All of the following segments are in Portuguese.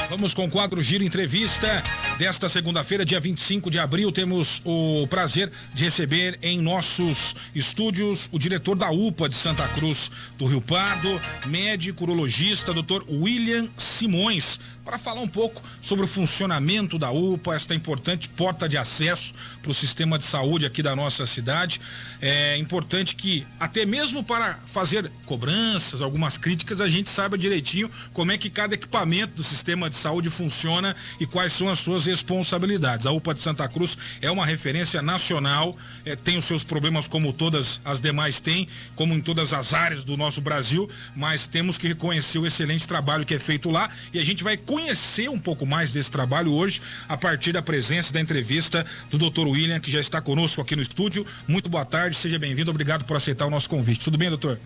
Vamos com o quadro Giro Entrevista desta segunda-feira, dia 25 de abril. Temos o prazer de receber em nossos estúdios o diretor da UPA de Santa Cruz do Rio Pardo, médico urologista, Dr. William Simões, para falar um pouco sobre o funcionamento da UPA, esta importante porta de acesso para o sistema de saúde aqui da nossa cidade. É importante que, até mesmo para fazer cobranças, algumas críticas, a gente saiba direitinho como é que cada equipamento do sistema de saúde funciona e quais são as suas responsabilidades. A UPA de Santa Cruz é uma referência nacional, tem os seus problemas como todas as demais têm, como em todas as áreas do nosso Brasil, mas temos que reconhecer o excelente trabalho que é feito lá, e a gente vai conhecer um pouco mais desse trabalho hoje, a partir da presença da entrevista do Dr. William, que já está conosco aqui no estúdio. Muito boa tarde, seja bem-vindo, obrigado por aceitar o nosso convite. Tudo bem, doutor?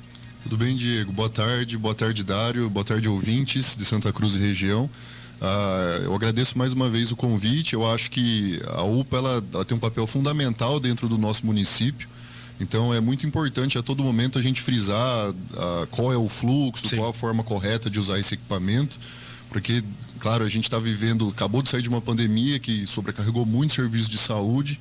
Tudo bem, Diego. Boa tarde, Dário, boa tarde, ouvintes de Santa Cruz e região. Eu agradeço mais uma vez o convite. Eu acho que a UPA ela tem um papel fundamental dentro do nosso município. Então é muito importante a todo momento a gente frisar qual é o fluxo, Sim. Qual a forma correta de usar esse equipamento. Porque, claro, a gente está acabou de sair de uma pandemia que sobrecarregou muitos serviços de saúde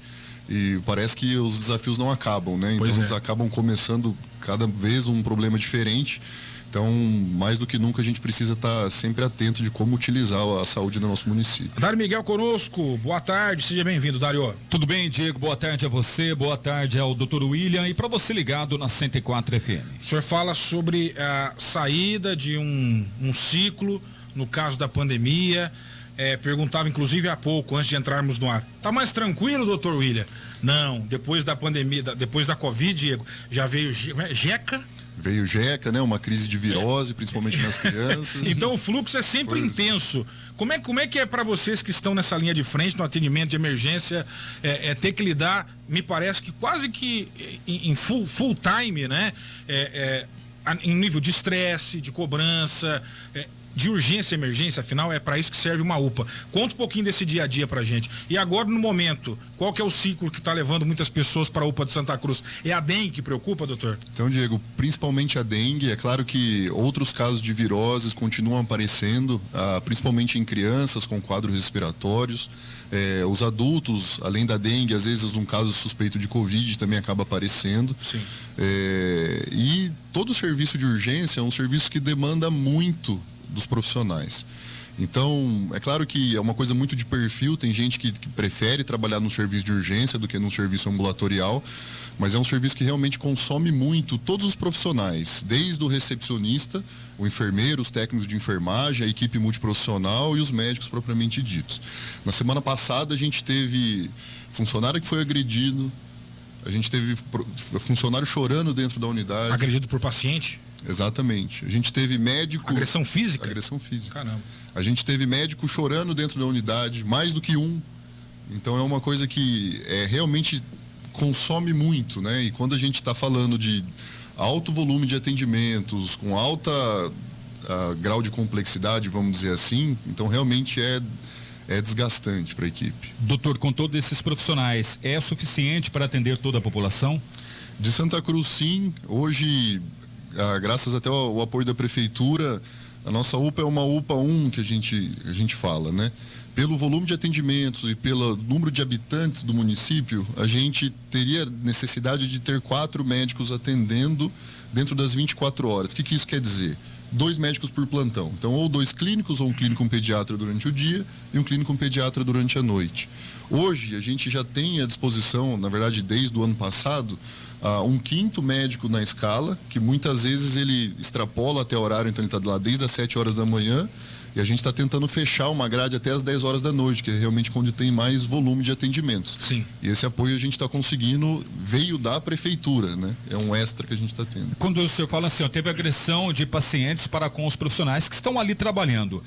e parece que os desafios não acabam, né? Então eles acabam começando cada vez um problema diferente. Então, mais do que nunca, a gente precisa estar sempre atento de como utilizar a saúde no nosso município. Dário Miguel conosco, boa tarde, seja bem-vindo, Dário. Tudo bem, Diego, boa tarde a você, boa tarde ao Dr. William e para você ligado na 104 FM. O senhor fala sobre a saída de um ciclo, no caso da pandemia, perguntava inclusive há pouco, antes de entrarmos no ar, tá mais tranquilo, doutor William? Não, depois da pandemia, depois da Covid, Diego, já veio Jeca? Veio Jeca, né? Uma crise de virose, principalmente nas crianças. Então o fluxo é sempre intenso. Como é que é para vocês que estão nessa linha de frente, no atendimento de emergência, ter que lidar, me parece que quase que em full time, né? Em nível de estresse, de cobrança, de urgência e emergência, afinal é para isso que serve uma UPA. Conta um pouquinho desse dia a dia pra gente. E agora, no momento, qual que é o ciclo que está levando muitas pessoas para a UPA de Santa Cruz? É a dengue que preocupa, doutor? Então, Diego, principalmente a dengue. É claro que outros casos de viroses continuam aparecendo, principalmente em crianças com quadros respiratórios. Os adultos, além da dengue, às vezes um caso suspeito de Covid também acaba aparecendo. Sim. E todo serviço de urgência é um serviço que demanda muito dos profissionais. Então, é claro que é uma coisa muito de perfil, tem gente que prefere trabalhar no serviço de urgência do que no serviço ambulatorial, mas é um serviço que realmente consome muito todos os profissionais, desde o recepcionista, o enfermeiro, os técnicos de enfermagem, a equipe multiprofissional e os médicos propriamente ditos. Na semana passada a gente teve funcionário que foi agredido, a gente teve funcionário chorando dentro da unidade. Agredido por paciente? Exatamente. A gente teve médico... Agressão física? Agressão física. Caramba. A gente teve médico chorando dentro da unidade, mais do que um. Então é uma coisa que realmente consome muito, né? E quando a gente está falando de alto volume de atendimentos, com alta grau de complexidade, vamos dizer assim, então realmente é desgastante para a equipe. Doutor, com todos esses profissionais, é suficiente para atender toda a população? De Santa Cruz, sim. Hoje, graças até ao apoio da prefeitura, a nossa UPA é uma UPA 1 que a gente fala, né? Pelo volume de atendimentos e pelo número de habitantes do município, a gente teria necessidade de ter 4 médicos atendendo dentro das 24 horas. O que isso quer dizer? 2 médicos por plantão. Então, ou 2 clínicos, ou um clínico e um pediatra durante o dia e um clínico e um pediatra durante a noite. Hoje, a gente já tem à disposição, na verdade, desde o ano passado, um 5º médico na escala, que muitas vezes ele extrapola até o horário, então ele está lá desde as 7 horas da manhã, e a gente está tentando fechar uma grade até as 10 horas da noite, que é realmente onde tem mais volume de atendimentos. Sim. E esse apoio a gente está conseguindo, veio da prefeitura, né? É um extra que a gente está tendo. Quando o senhor fala assim, teve agressão de pacientes para com os profissionais que estão ali trabalhando,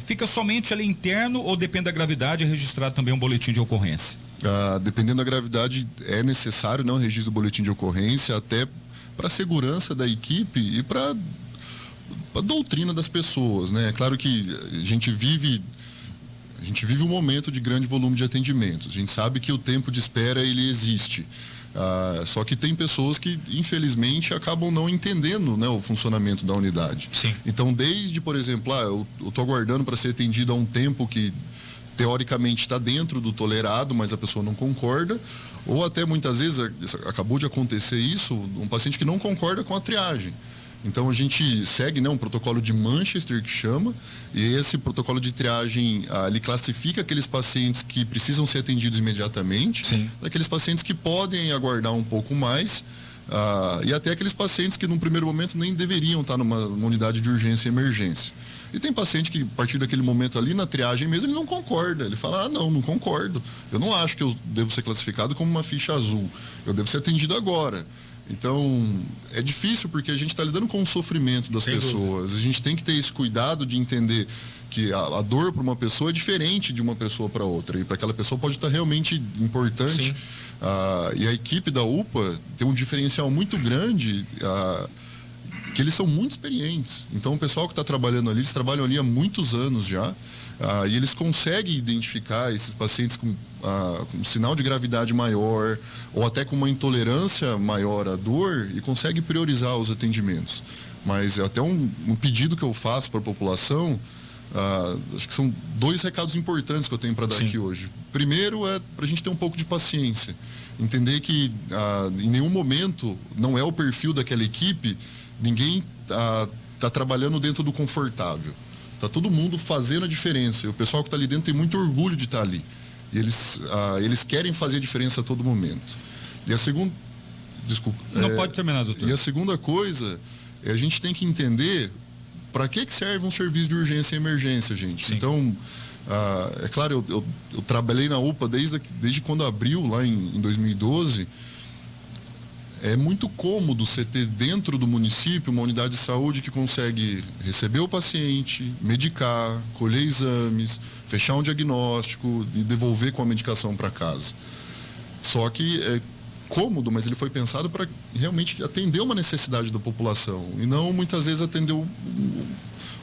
fica somente ali interno ou depende da gravidade é registrado também um boletim de ocorrência? Dependendo da gravidade, é necessário, né, o registro do boletim de ocorrência, até para a segurança da equipe e para a doutrina das pessoas, né? É claro que a gente vive um momento de grande volume de atendimentos. A gente sabe que o tempo de espera ele existe. Só que tem pessoas que, infelizmente, acabam não entendendo, né, o funcionamento da unidade. Sim. Então, desde, por exemplo, eu estou aguardando para ser atendido há um tempo que, teoricamente, está dentro do tolerado, mas a pessoa não concorda, ou até muitas vezes, acabou de acontecer isso, um paciente que não concorda com a triagem. Então a gente segue, né, um protocolo de Manchester que chama, e esse protocolo de triagem, ele classifica aqueles pacientes que precisam ser atendidos imediatamente, Sim. daqueles pacientes que podem aguardar um pouco mais, e até aqueles pacientes que num primeiro momento nem deveriam estar numa unidade de urgência e emergência. E tem paciente que, a partir daquele momento ali, na triagem mesmo, ele não concorda. Ele fala, não concordo. Eu não acho que eu devo ser classificado como uma ficha azul. Eu devo ser atendido agora. Então, é difícil porque a gente está lidando com o sofrimento das pessoas. A gente tem que ter esse cuidado de entender que a dor para uma pessoa é diferente de uma pessoa para outra. E para aquela pessoa pode estar realmente importante. E a equipe da UPA tem um diferencial muito grande, que eles são muito experientes. Então, o pessoal que está trabalhando ali, eles trabalham ali há muitos anos já. E eles conseguem identificar esses pacientes com um sinal de gravidade maior ou até com uma intolerância maior à dor e conseguem priorizar os atendimentos. Mas é até um pedido que eu faço para a população. Acho que são 2 recados importantes que eu tenho para dar aqui hoje. Primeiro é para a gente ter um pouco de paciência. Entender que em nenhum momento não é o perfil daquela equipe, ninguém está trabalhando dentro do confortável. Está todo mundo fazendo a diferença. E o pessoal que está ali dentro tem muito orgulho de estar ali. E eles querem fazer a diferença a todo momento. E a segunda... Desculpa. Não pode terminar, doutor. E a segunda coisa, a gente tem que entender para que serve um serviço de urgência e emergência, gente. Sim. Então, é claro, eu trabalhei na UPA desde quando abriu, lá em 2012. É muito cômodo você ter dentro do município uma unidade de saúde que consegue receber o paciente, medicar, colher exames, fechar um diagnóstico e devolver com a medicação para casa. Só que é cômodo, mas ele foi pensado para realmente atender uma necessidade da população e não muitas vezes atender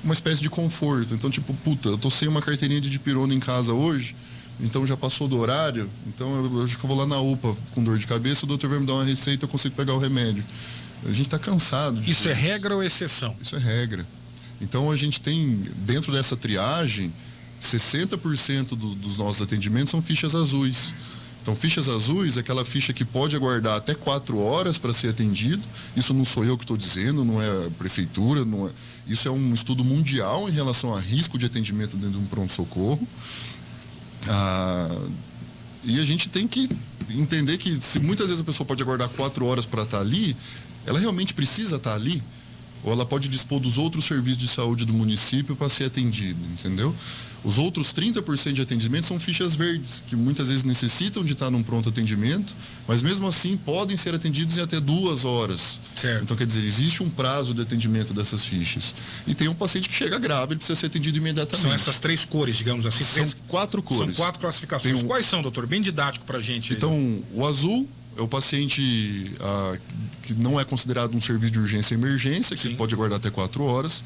uma espécie de conforto. Então, tipo, eu tô sem uma carteirinha de dipirona em casa hoje, então já passou do horário, então eu acho que eu vou lá na UPA com dor de cabeça, o doutor vai me dar uma receita, eu consigo pegar o remédio. A gente está cansado. Isso é regra ou exceção? Isso é regra. Então a gente tem, dentro dessa triagem, 60% dos nossos atendimentos são fichas azuis. Então, fichas azuis é aquela ficha que pode aguardar até 4 horas para ser atendido. Isso não sou eu que estou dizendo, não é a prefeitura, não é... Isso é um estudo mundial em relação a risco de atendimento dentro de um pronto-socorro. E a gente tem que entender que se muitas vezes a pessoa pode aguardar 4 horas para estar ali, ela realmente precisa estar ali? Ou ela pode dispor dos outros serviços de saúde do município para ser atendido, entendeu? Os outros 30% de atendimento são fichas verdes, que muitas vezes necessitam de estar num pronto atendimento, mas mesmo assim podem ser atendidos em até 2 horas. Certo. Então, quer dizer, existe um prazo de atendimento dessas fichas. E tem um paciente que chega grave, ele precisa ser atendido imediatamente. São essas 3 cores, digamos assim. São 4 cores. São 4 classificações. Quais são, doutor? Bem didático pra gente. Então, o azul é o paciente que não é considerado um serviço de urgência e emergência, que Sim. pode aguardar até 4 horas.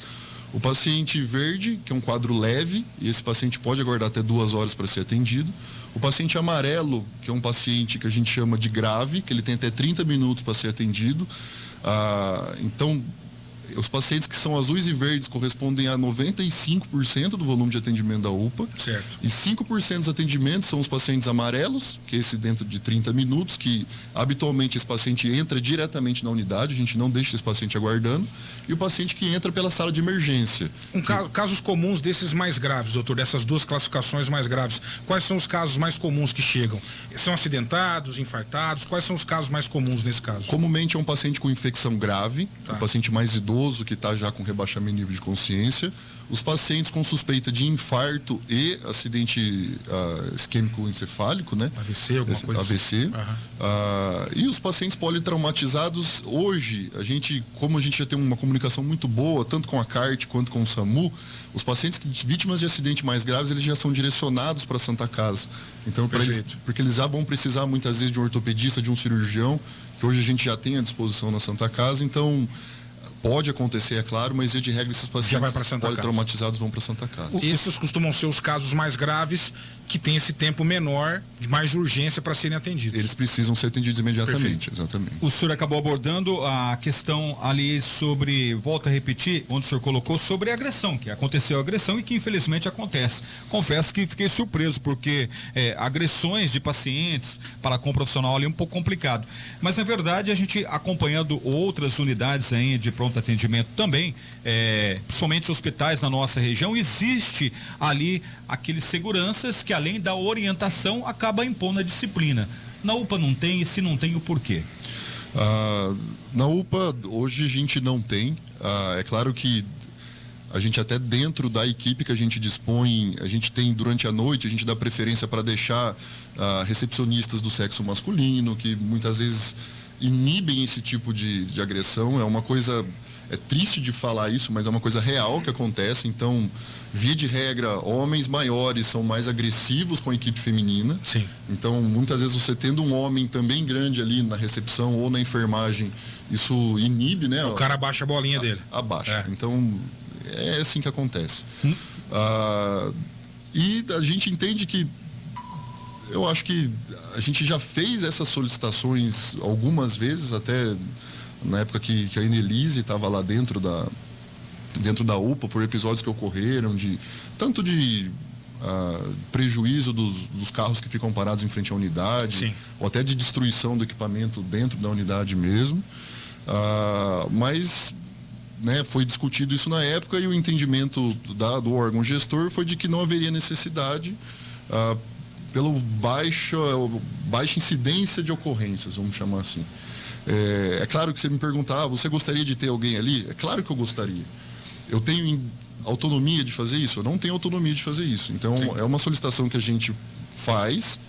O paciente verde, que é um quadro leve, e esse paciente pode aguardar até 2 horas para ser atendido. O paciente amarelo, que é um paciente que a gente chama de grave, que ele tem até 30 minutos para ser atendido. Então, os pacientes que são azuis e verdes correspondem a 95% do volume de atendimento da UPA. Certo. E 5% dos atendimentos são os pacientes amarelos, que é esse dentro de 30 minutos, que habitualmente esse paciente entra diretamente na unidade, a gente não deixa esse paciente aguardando. E o paciente que entra pela sala de emergência. Casos comuns desses mais graves, doutor, dessas 2 classificações mais graves, quais são os casos mais comuns que chegam? São acidentados, infartados? Quais são os casos mais comuns nesse caso? Comumente é um paciente com infecção grave, Tá. um paciente mais idoso que está já com rebaixamento de nível de consciência. Os pacientes com suspeita de infarto e acidente isquêmico encefálico, né? AVC, alguma coisa AVC. Assim. E os pacientes politraumatizados, hoje, como a gente já tem uma comunicação muito boa, tanto com a CART quanto com o SAMU, os pacientes vítimas de acidente mais graves, eles já são direcionados para a Santa Casa. Então, porque eles já vão precisar muitas vezes de um ortopedista, de um cirurgião, que hoje a gente já tem à disposição na Santa Casa. Então, Pode acontecer, é claro, mas via de regra esses pacientes politraumatizados vão para Santa Casa. Esses costumam ser os casos mais graves que têm esse tempo menor, de mais urgência para serem atendidos. Eles precisam ser atendidos imediatamente, exatamente. O senhor acabou abordando a questão ali sobre, volto a repetir, onde o senhor colocou, sobre a agressão, que aconteceu a agressão e que infelizmente acontece. Confesso que fiquei surpreso, porque agressões de pacientes para com o profissional ali é um pouco complicado. Mas na verdade a gente acompanhando outras unidades aí de pronto atendimento também, principalmente hospitais na nossa região, existe ali aqueles seguranças que além da orientação acaba impondo a disciplina. Na UPA não tem, e se não tem, o porquê? Na UPA hoje a gente não tem. É claro que a gente até dentro da equipe que a gente dispõe, a gente tem durante a noite, a gente dá preferência para deixar recepcionistas do sexo masculino, que muitas vezes inibem esse tipo de agressão. É uma coisa, é triste de falar isso, mas é uma coisa real que acontece. Então, via de regra, homens maiores são mais agressivos com a equipe feminina. Sim. Então, muitas vezes você tendo um homem também grande ali na recepção ou na enfermagem, isso inibe, né? O cara abaixa a bolinha dele. Abaixa. Então, é assim que acontece. E a gente entende que, eu acho que a gente já fez essas solicitações algumas vezes, até na época que a Inelise estava lá dentro da UPA, por episódios que ocorreram, tanto de prejuízo dos carros que ficam parados em frente à unidade, sim, ou até de destruição do equipamento dentro da unidade mesmo. Mas foi discutido isso na época, e o entendimento do órgão gestor foi de que não haveria necessidade pela baixa incidência de ocorrências, vamos chamar assim. É claro que você me perguntar, você gostaria de ter alguém ali? É claro que eu gostaria. Eu tenho autonomia de fazer isso? Eu não tenho autonomia de fazer isso. Então, sim, é uma solicitação que a gente faz,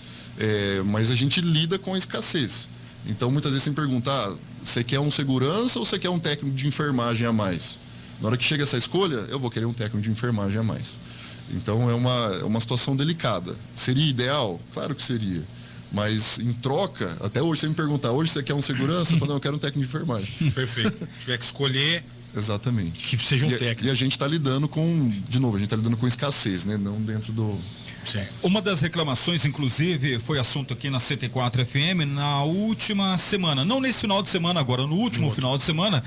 mas a gente lida com a escassez. Então, muitas vezes você me pergunta, você quer um segurança ou você quer um técnico de enfermagem a mais? Na hora que chega essa escolha, eu vou querer um técnico de enfermagem a mais. Então, é uma situação delicada. Seria ideal? Claro que seria. Mas em troca, até hoje você me perguntar, hoje você quer um segurança? Eu falo, não, eu quero um técnico de enfermagem. Perfeito. Se tiver que escolher, exatamente, que seja um técnico. E a gente está lidando com escassez, né? Não dentro do... Sim. Uma das reclamações, inclusive, foi assunto aqui na 104 FM na última semana, não nesse final de semana agora, no último final de semana,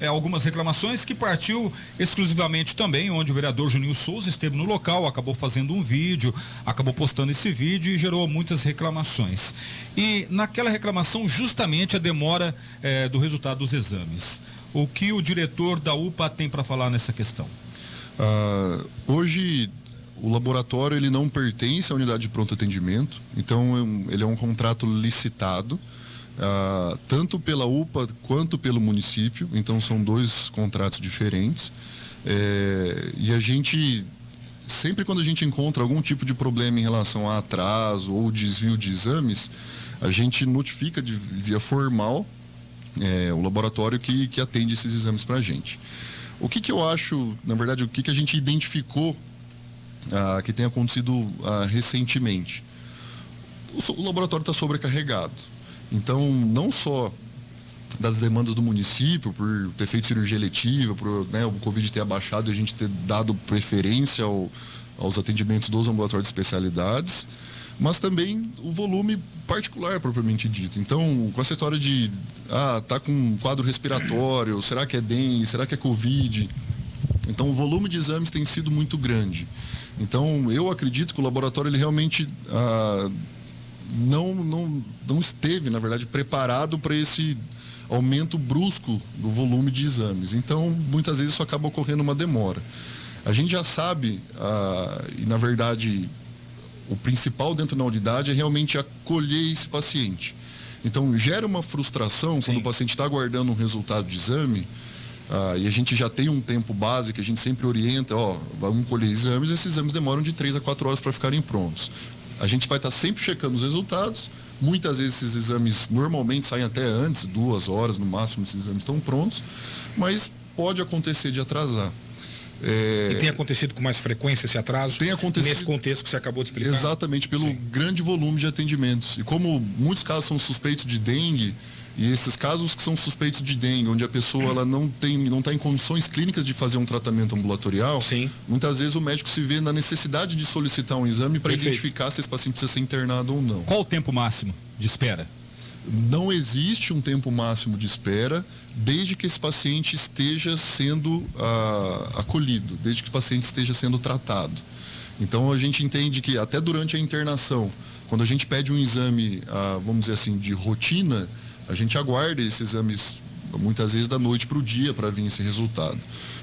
algumas reclamações que partiu exclusivamente também, onde o vereador Juninho Souza esteve no local, acabou fazendo um vídeo, acabou postando esse vídeo e gerou muitas reclamações. E naquela reclamação, justamente a demora do resultado dos exames. O que o diretor da UPA tem para falar nessa questão? Hoje, o laboratório ele não pertence à unidade de pronto atendimento, então ele é um contrato licitado, tanto pela UPA quanto pelo município, então são dois contratos diferentes. E a gente, sempre quando a gente encontra algum tipo de problema em relação a atraso ou desvio de exames, a gente notifica via formal o laboratório que atende esses exames para a gente. O que eu acho, na verdade, o que a gente identificou que tem acontecido recentemente? O laboratório está sobrecarregado. Então, não só das demandas do município, por ter feito cirurgia eletiva, por o Covid ter abaixado e a gente ter dado preferência aos atendimentos dos ambulatórios de especialidades, mas também o volume particular, propriamente dito. Então, com essa história de, tá com um quadro respiratório, será que é dengue, será que é Covid? Então, o volume de exames tem sido muito grande. Então, eu acredito que o laboratório ele realmente não esteve, na verdade, preparado para esse aumento brusco do volume de exames. Então, muitas vezes isso acaba ocorrendo uma demora. A gente já sabe, e na verdade, o principal dentro da unidade é realmente acolher esse paciente. Então, gera uma frustração quando o paciente está aguardando um resultado de exame, e a gente já tem um tempo base que a gente sempre orienta, vamos colher exames, esses exames demoram de 3 a 4 horas para ficarem prontos. A gente vai estar sempre checando os resultados, muitas vezes esses exames normalmente saem até antes, 2 horas no máximo esses exames estão prontos, mas pode acontecer de atrasar. E tem acontecido com mais frequência esse atraso? Tem acontecido nesse contexto que você acabou de explicar? Exatamente, pelo grande volume de atendimentos. E como muitos casos são suspeitos de dengue, E esses casos que são suspeitos de dengue, onde a pessoa ela não está em condições clínicas de fazer um tratamento ambulatorial, sim, muitas vezes o médico se vê na necessidade de solicitar um exame para identificar se esse paciente precisa ser internado ou não. Qual o tempo máximo de espera? Não existe um tempo máximo de espera, desde que esse paciente esteja sendo acolhido, desde que o paciente esteja sendo tratado. Então a gente entende que até durante a internação, quando a gente pede um exame, vamos dizer assim, de rotina, a gente aguarda esses exames muitas vezes da noite para o dia para vir esse resultado.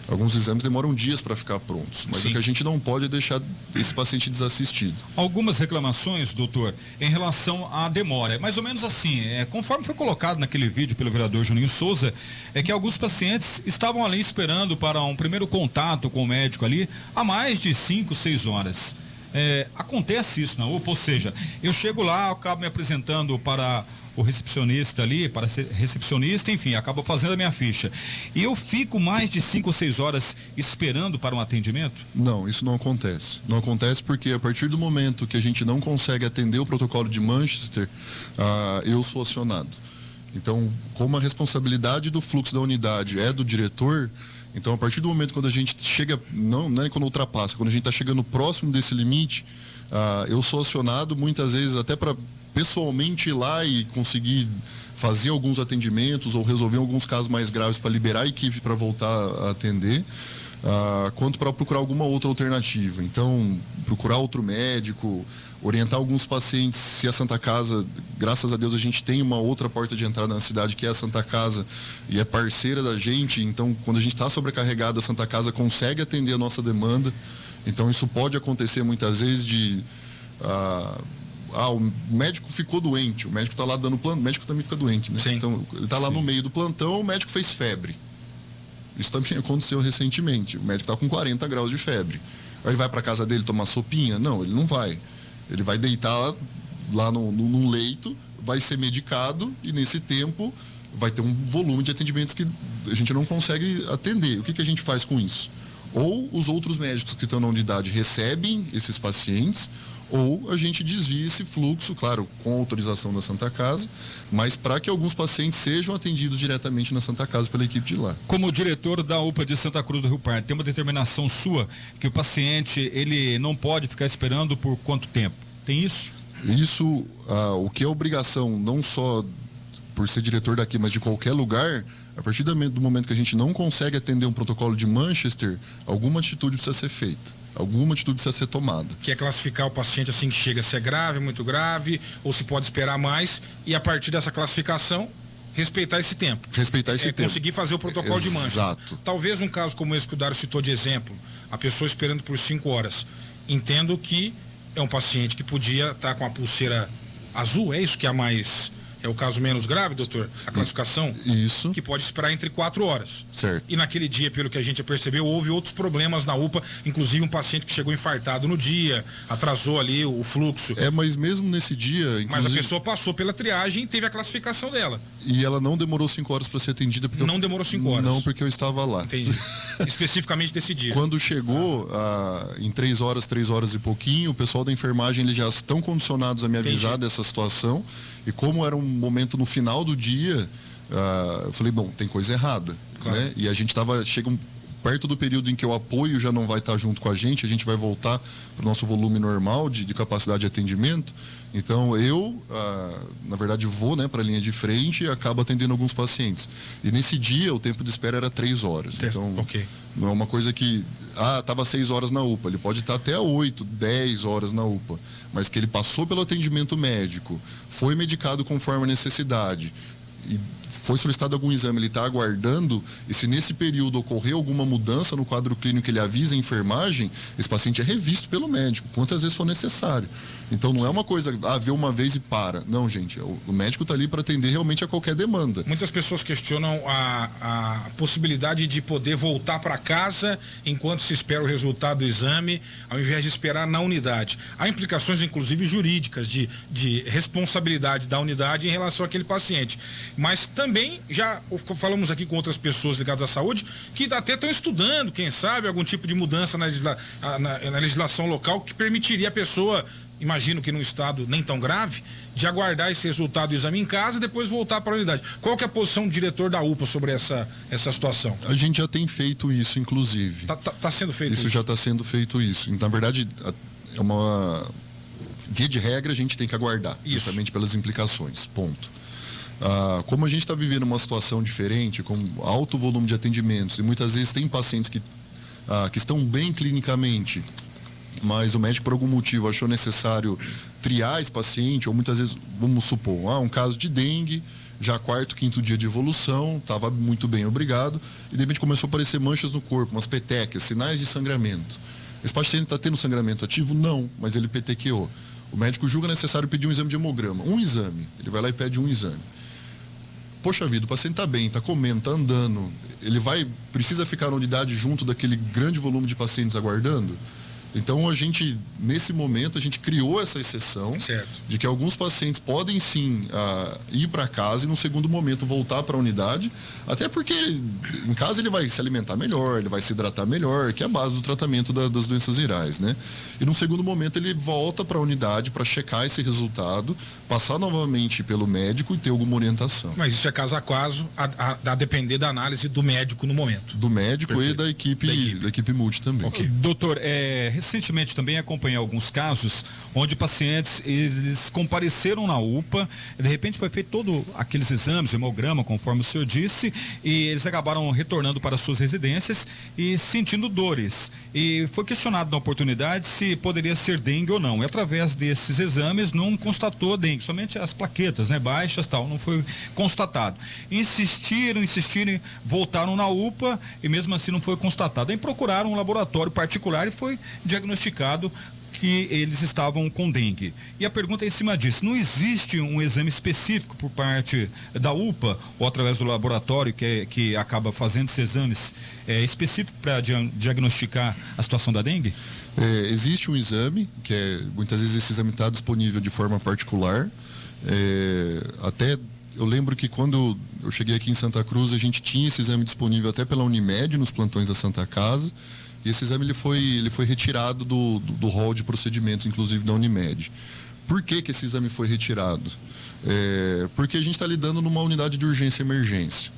Alguns exames demoram dias para ficar prontos, mas o que a gente não pode é deixar esse paciente desassistido. Algumas reclamações, doutor, em relação à demora. Mais ou menos assim, conforme foi colocado naquele vídeo pelo vereador Juninho Souza, é que alguns pacientes estavam ali esperando para um primeiro contato com o médico ali há mais de 5, 6 horas. Acontece isso na UPA, ou seja, eu chego lá, acabo me apresentando para o recepcionista ali, para ser recepcionista, enfim, acabo fazendo a minha ficha. E eu fico mais de 5 ou 6 horas esperando para um atendimento? Não, isso não acontece. Não acontece porque a partir do momento que a gente não consegue atender o protocolo de Manchester, eu sou acionado. Então, como a responsabilidade do fluxo da unidade é do diretor, então a partir do momento quando a gente chega, não é quando ultrapassa, quando a gente está chegando próximo desse limite, eu sou acionado muitas vezes até para pessoalmente ir lá e conseguir fazer alguns atendimentos ou resolver alguns casos mais graves para liberar a equipe para voltar a atender, quanto para procurar alguma outra alternativa. Então, procurar outro médico, orientar alguns pacientes, se a Santa Casa, graças a Deus a gente tem uma outra porta de entrada na cidade que é a Santa Casa e é parceira da gente, então quando a gente está sobrecarregado, a Santa Casa consegue atender a nossa demanda. Então isso pode acontecer muitas vezes de o médico ficou doente, o médico está lá dando plantão, o médico também fica doente, né? Sim. Então ele está lá no meio do plantão, o médico fez febre. Isso também aconteceu recentemente. O médico está com 40 graus de febre. Aí ele vai para casa dele tomar sopinha? Não, ele não vai. Ele vai deitar lá num leito, vai ser medicado e nesse tempo vai ter um volume de atendimentos que a gente não consegue atender. O que a gente faz com isso? Ou os outros médicos que estão na unidade recebem esses pacientes, ou a gente desvia esse fluxo, claro, com autorização da Santa Casa, mas para que alguns pacientes sejam atendidos diretamente na Santa Casa pela equipe de lá. Como diretor da UPA de Santa Cruz do Rio Pardo, tem uma determinação sua que o paciente ele não pode ficar esperando por quanto tempo? Tem isso? Isso, o que é obrigação, não só por ser diretor daqui, mas de qualquer lugar, a partir do momento que a gente não consegue atender um protocolo de Manchester, alguma atitude precisa ser feita. Alguma atitude precisa ser tomada. Que é classificar o paciente assim que chega, se é grave, muito grave, ou se pode esperar mais, e a partir dessa classificação, respeitar esse tempo. Respeitar esse tempo. Conseguir fazer o protocolo de Manchester. Exato. Talvez um caso como esse que o Dário citou de exemplo, a pessoa esperando por 5 horas. Entendo que é um paciente que podia estar com a pulseira azul, é isso que é o caso menos grave, doutor? A classificação? Isso. Que pode esperar entre 4 horas. Certo. E naquele dia, pelo que a gente percebeu, houve outros problemas na UPA, inclusive um paciente que chegou infartado no dia, atrasou ali o fluxo. Mas mesmo nesse dia... Mas a pessoa passou pela triagem e teve a classificação dela. E ela não demorou 5 horas para ser atendida? Porque não demorou 5 horas? Não, porque eu estava lá. Entendi. Especificamente desse dia. Quando chegou, em 3 horas e pouquinho, o pessoal da enfermagem eles já estão condicionados a me avisar dessa situação. E como era um momento no final do dia, eu falei, bom, tem coisa errada. Claro. Né? E a gente chega perto do período em que o apoio já não vai estar junto com a gente vai voltar para o nosso volume normal de capacidade de atendimento. Então eu, na verdade, vou para a linha de frente e acabo atendendo alguns pacientes. E nesse dia o tempo de espera era 3 horas. Então não é uma coisa que, estava 6 horas na UPA, ele pode estar até 8, 10 horas na UPA, mas que ele passou pelo atendimento médico, foi medicado conforme a necessidade, e foi solicitado algum exame, ele está aguardando, e se nesse período ocorrer alguma mudança no quadro clínico que ele avisa a enfermagem, esse paciente é revisto pelo médico, quantas vezes for necessário. Então não é uma coisa, vê uma vez e para. Não, gente, o médico está ali para atender realmente a qualquer demanda. Muitas pessoas questionam a possibilidade de poder voltar para casa enquanto se espera o resultado do exame, ao invés de esperar na unidade. Há implicações, inclusive, jurídicas de responsabilidade da unidade em relação àquele paciente. Mas também, já falamos aqui com outras pessoas ligadas à saúde, que até estão estudando, quem sabe, algum tipo de mudança na legislação local que permitiria a pessoa imagino que num estado nem tão grave, de aguardar esse resultado do exame em casa e depois voltar para a unidade. Qual que é a posição do diretor da UPA sobre essa situação? A gente já tem feito isso, inclusive. Tá sendo feito isso? Isso já está sendo feito isso. Na verdade, é uma via de regra, a gente tem que aguardar, justamente pelas implicações, ponto. Como a gente está vivendo uma situação diferente, com alto volume de atendimentos, e muitas vezes tem pacientes que estão bem clinicamente, mas o médico por algum motivo achou necessário triar esse paciente, ou muitas vezes, vamos supor, um caso de dengue, já quarto, quinto dia de evolução, estava muito bem, obrigado, e de repente começou a aparecer manchas no corpo, umas petecas, sinais de sangramento. Esse paciente está tendo sangramento ativo? Não, mas ele petequeou. O médico julga necessário pedir um exame de hemograma. Um exame. Ele vai lá e pede um exame. Poxa vida, o paciente está bem, está comendo, está andando. Ele precisa ficar na unidade junto daquele grande volume de pacientes aguardando? Então, nesse momento, a gente criou essa exceção de que alguns pacientes podem sim ir para casa e, no segundo momento, voltar para a unidade, até porque em casa ele vai se alimentar melhor, ele vai se hidratar melhor, que é a base do tratamento das doenças virais, né? E, no segundo momento, ele volta para a unidade para checar esse resultado, passar novamente pelo médico e ter alguma orientação. Mas isso é caso a caso, a depender da análise do médico no momento. Do médico. Perfeito. E da equipe multi também. Okay. Doutor, recentemente também acompanhei alguns casos onde pacientes, eles compareceram na UPA, de repente foi feito todos aqueles exames, hemograma, conforme o senhor disse, e eles acabaram retornando para suas residências e sentindo dores. E foi questionado na oportunidade se poderia ser dengue ou não. E através desses exames não constatou dengue, somente as plaquetas, né, baixas, tal, não foi constatado. Insistiram, voltaram na UPA e mesmo assim não foi constatado. Aí procuraram um laboratório particular e foi diagnosticado que eles estavam com dengue. E a pergunta é em cima disso: não existe um exame específico por parte da UPA ou através do laboratório que acaba fazendo esses exames específico para diagnosticar a situação da dengue? Existe um exame, muitas vezes esse exame está disponível de forma particular. Até eu lembro que quando eu cheguei aqui em Santa Cruz, a gente tinha esse exame disponível até pela Unimed, nos plantões da Santa Casa. E esse exame ele foi retirado do rol de procedimentos, inclusive da Unimed. Por que esse exame foi retirado? Porque a gente está lidando numa unidade de urgência e emergência.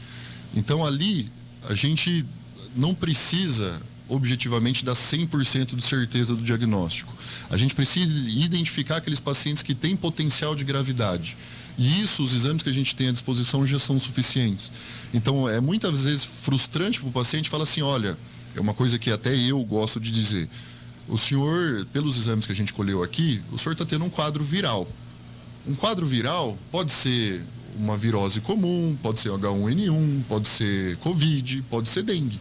Então ali a gente não precisa objetivamente dar 100% de certeza do diagnóstico. A gente precisa identificar aqueles pacientes que têm potencial de gravidade. E os exames que a gente tem à disposição já são suficientes. Então é muitas vezes frustrante para o paciente falar assim, olha, é uma coisa que até eu gosto de dizer. O senhor, pelos exames que a gente colheu aqui, o senhor está tendo um quadro viral. Um quadro viral pode ser uma virose comum, pode ser H1N1, pode ser Covid, pode ser dengue.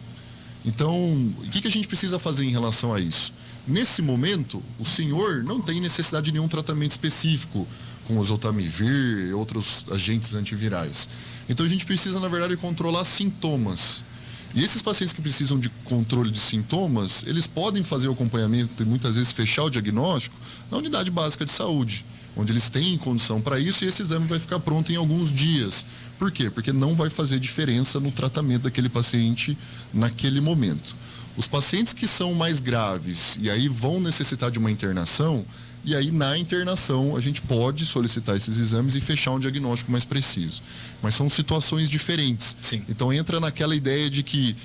Então, o que a gente precisa fazer em relação a isso? Nesse momento, o senhor não tem necessidade de nenhum tratamento específico com oseltamivir e outros agentes antivirais. Então, a gente precisa, na verdade, controlar sintomas. E esses pacientes que precisam de controle de sintomas, eles podem fazer o acompanhamento e muitas vezes fechar o diagnóstico na unidade básica de saúde, onde eles têm condição para isso e esse exame vai ficar pronto em alguns dias. Por quê? Porque não vai fazer diferença no tratamento daquele paciente naquele momento. Os pacientes que são mais graves e aí vão necessitar de uma internação, e aí na internação a gente pode solicitar esses exames e fechar um diagnóstico mais preciso. Mas são situações diferentes. Sim. Então entra naquela ideia de que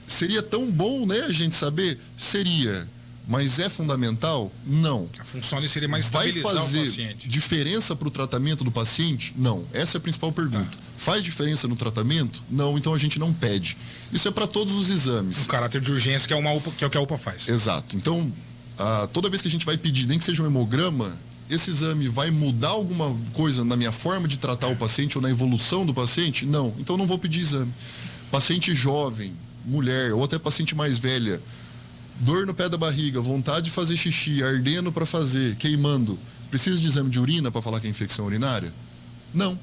seria tão bom, né, a gente saber? Seria. Mas é fundamental? Não. A função ali seria mais estabilizar o paciente. Vai fazer diferença para o tratamento do paciente? Não. Essa é a principal pergunta. Tá. Faz diferença no tratamento? Não, então a gente não pede. Isso é para todos os exames. O caráter de urgência que é o que a UPA faz. Exato. Então, toda vez que a gente vai pedir, nem que seja um hemograma, esse exame vai mudar alguma coisa na minha forma de tratar o paciente ou na evolução do paciente? Não. Então não vou pedir exame. Paciente jovem, mulher ou até paciente mais velha, dor no pé da barriga, vontade de fazer xixi, ardendo para fazer, queimando, precisa de exame de urina para falar que é infecção urinária? Não.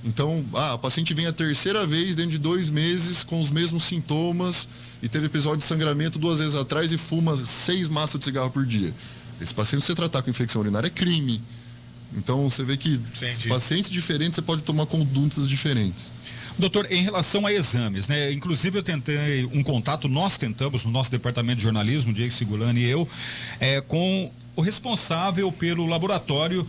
Então, a paciente vem a terceira vez dentro de 2 meses com os mesmos sintomas e teve episódio de sangramento 2 vezes atrás e fuma 6 maços de cigarro por dia. Esse paciente, se você tratar com infecção urinária, é crime. Então, você vê que pacientes diferentes, você pode tomar condutas diferentes. Doutor, em relação a exames, né? Inclusive eu tentei um contato, nós tentamos no nosso departamento de jornalismo, Diego Sigulani e eu, com o responsável pelo laboratório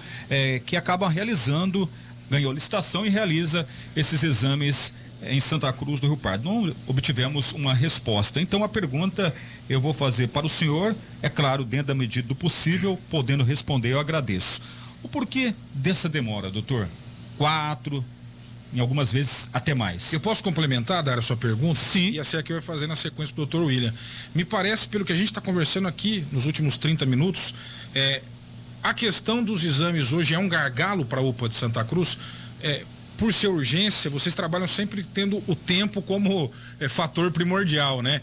que acaba realizando, ganhou licitação e realiza esses exames em Santa Cruz do Rio Pardo. Não obtivemos uma resposta. Então a pergunta eu vou fazer para o senhor, é claro, dentro da medida do possível, podendo responder, eu agradeço. O porquê dessa demora, doutor? 4, em algumas vezes até mais. Eu posso complementar, dar a sua pergunta? Sim. E essa é a que eu ia fazer na sequência para o doutor William. Me parece, pelo que a gente está conversando aqui nos últimos 30 minutos, a questão dos exames hoje é um gargalo para a UPA de Santa Cruz. Por ser urgência, vocês trabalham sempre tendo o tempo como fator primordial, né?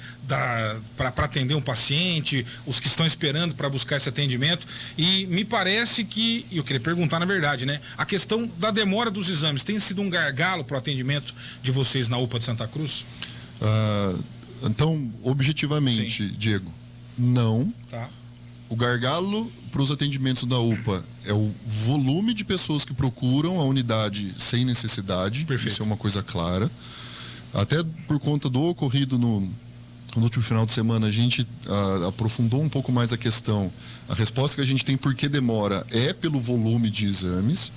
Para atender um paciente, os que estão esperando para buscar esse atendimento. E me parece que, eu queria perguntar na verdade, né? A questão da demora dos exames tem sido um gargalo para o atendimento de vocês na UPA de Santa Cruz? Então, objetivamente, sim, Diego, não. Tá. O gargalo para os atendimentos da UPA é o volume de pessoas que procuram a unidade sem necessidade. Perfeito. Isso é uma coisa clara. Até por conta do ocorrido no último final de semana, a gente aprofundou um pouco mais a questão. A resposta que a gente tem por que demora é pelo volume de exames.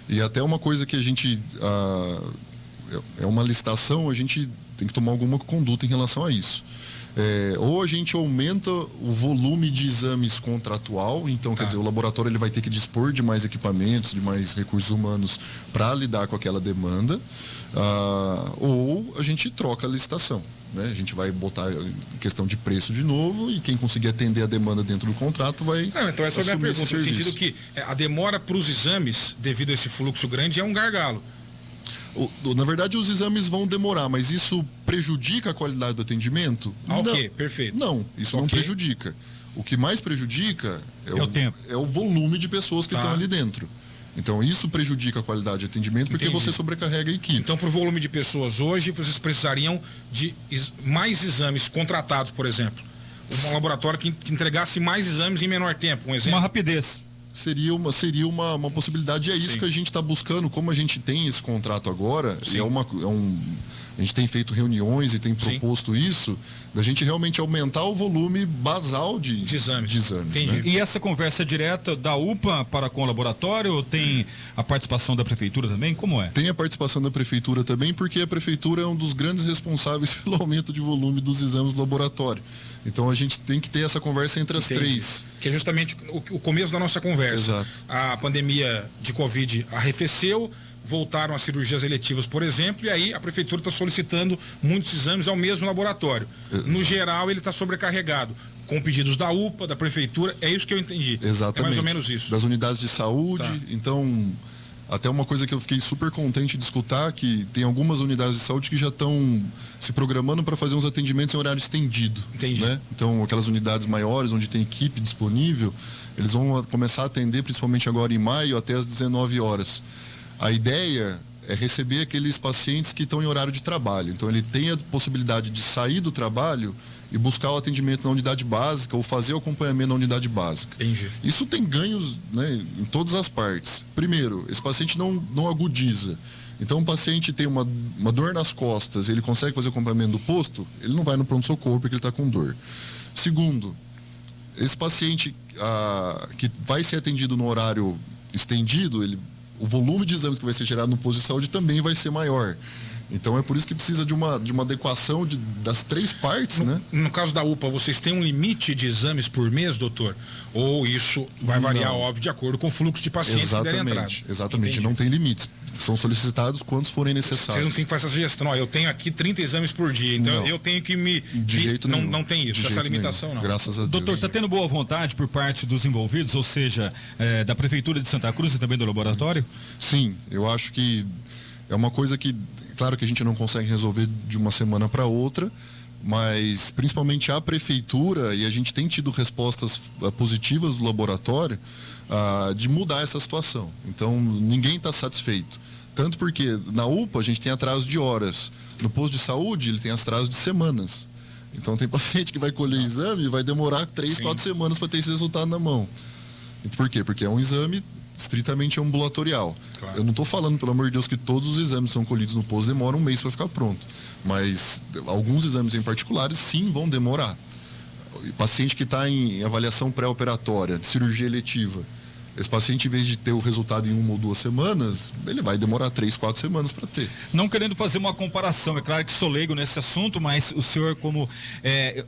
E até uma coisa que a gente... é uma licitação, a gente tem que tomar alguma conduta em relação a isso. Ou a gente aumenta o volume de exames contratual, então quer dizer, o laboratório ele vai ter que dispor de mais equipamentos, de mais recursos humanos para lidar com aquela demanda, ou a gente troca a licitação, né? A gente vai botar questão de preço de novo e quem conseguir atender a demanda dentro do contrato vai. Então essa é a minha pergunta, no sentido que a demora para os exames, devido a esse fluxo grande, é um gargalo. Na verdade, os exames vão demorar, mas isso prejudica a qualidade do atendimento? Ok, perfeito. Não, isso não prejudica. O que mais prejudica o tempo. É o volume de pessoas que estão ali dentro. Então, isso prejudica a qualidade de atendimento porque você sobrecarrega a equipe. Então, para o volume de pessoas hoje, vocês precisariam de mais exames contratados, por exemplo. Um laboratório que entregasse mais exames em menor tempo, um exemplo. Uma rapidez. Seria uma possibilidade, e é isso que a gente está buscando, como a gente tem esse contrato agora, a gente tem feito reuniões e tem proposto isso, da gente realmente aumentar o volume basal de exames. Entendi. Né? E essa conversa direta da UPA para com o laboratório, ou tem a participação da prefeitura também? Como é? Tem a participação da prefeitura também, porque a prefeitura é um dos grandes responsáveis pelo aumento de volume dos exames do laboratório. Então a gente tem que ter essa conversa entre as três. Que é justamente o começo da nossa conversa. Exato. A pandemia de Covid arrefeceu, voltaram as cirurgias eletivas, por exemplo, e aí a prefeitura está solicitando muitos exames ao mesmo laboratório. Exato. No geral, ele está sobrecarregado, com pedidos da UPA, da prefeitura, é isso que eu entendi. Exatamente. É mais ou menos isso. Das unidades de saúde, então... Até uma coisa que eu fiquei super contente de escutar, que tem algumas unidades de saúde que já estão se programando para fazer uns atendimentos em horário estendido. Entendi. Né? Então, aquelas unidades maiores, onde tem equipe disponível, eles vão começar a atender, principalmente agora em maio, até às 19 horas. A ideia é receber aqueles pacientes que estão em horário de trabalho. Então, ele tem a possibilidade de sair do trabalho e buscar o atendimento na unidade básica ou fazer o acompanhamento na unidade básica. Entendi. Isso tem ganhos, né, em todas as partes. Primeiro, esse paciente não agudiza. Então, o paciente tem uma dor nas costas, ele consegue fazer o acompanhamento do posto, ele não vai no pronto-socorro porque ele está com dor. Segundo, esse paciente que vai ser atendido no horário estendido, o volume de exames que vai ser gerado no posto de saúde também vai ser maior. Então é por isso que precisa de uma adequação das três partes, né? No caso da UPA, vocês têm um limite de exames por mês, doutor? Ou isso vai variar, óbvio, de acordo com o fluxo de pacientes que derem entrada? Exatamente, Entendi. não tem limites. São solicitados quantos forem necessários. Vocês não têm que fazer essa gestão. Eu tenho aqui 30 exames por dia, então eu tenho que me... De jeito nenhum. Não tem isso, essa limitação não. Graças a Deus. Doutor, está tendo boa vontade por parte dos envolvidos, ou seja, da Prefeitura de Santa Cruz e também do laboratório? Sim, eu acho que é uma coisa que, claro que a gente não consegue resolver de uma semana para outra, mas principalmente a prefeitura, e a gente tem tido respostas positivas do laboratório, de mudar essa situação. Então, ninguém está satisfeito. Tanto porque na UPA a gente tem atraso de horas, no posto de saúde ele tem atraso de semanas. Então tem paciente que vai colher exame e vai demorar 3, 4 semanas para ter esse resultado na mão. Por quê? Porque é um exame estritamente ambulatorial. Claro. Eu não estou falando, pelo amor de Deus, que todos os exames que são colhidos no posto demoram um mês para ficar pronto. Mas alguns exames em particulares, sim, vão demorar. O paciente que está em avaliação pré-operatória, de cirurgia eletiva, esse paciente, em vez de ter o resultado em 1 ou 2 semanas, ele vai demorar 3, 4 semanas para ter. Não querendo fazer uma comparação, é claro que sou leigo nesse assunto, mas o senhor, como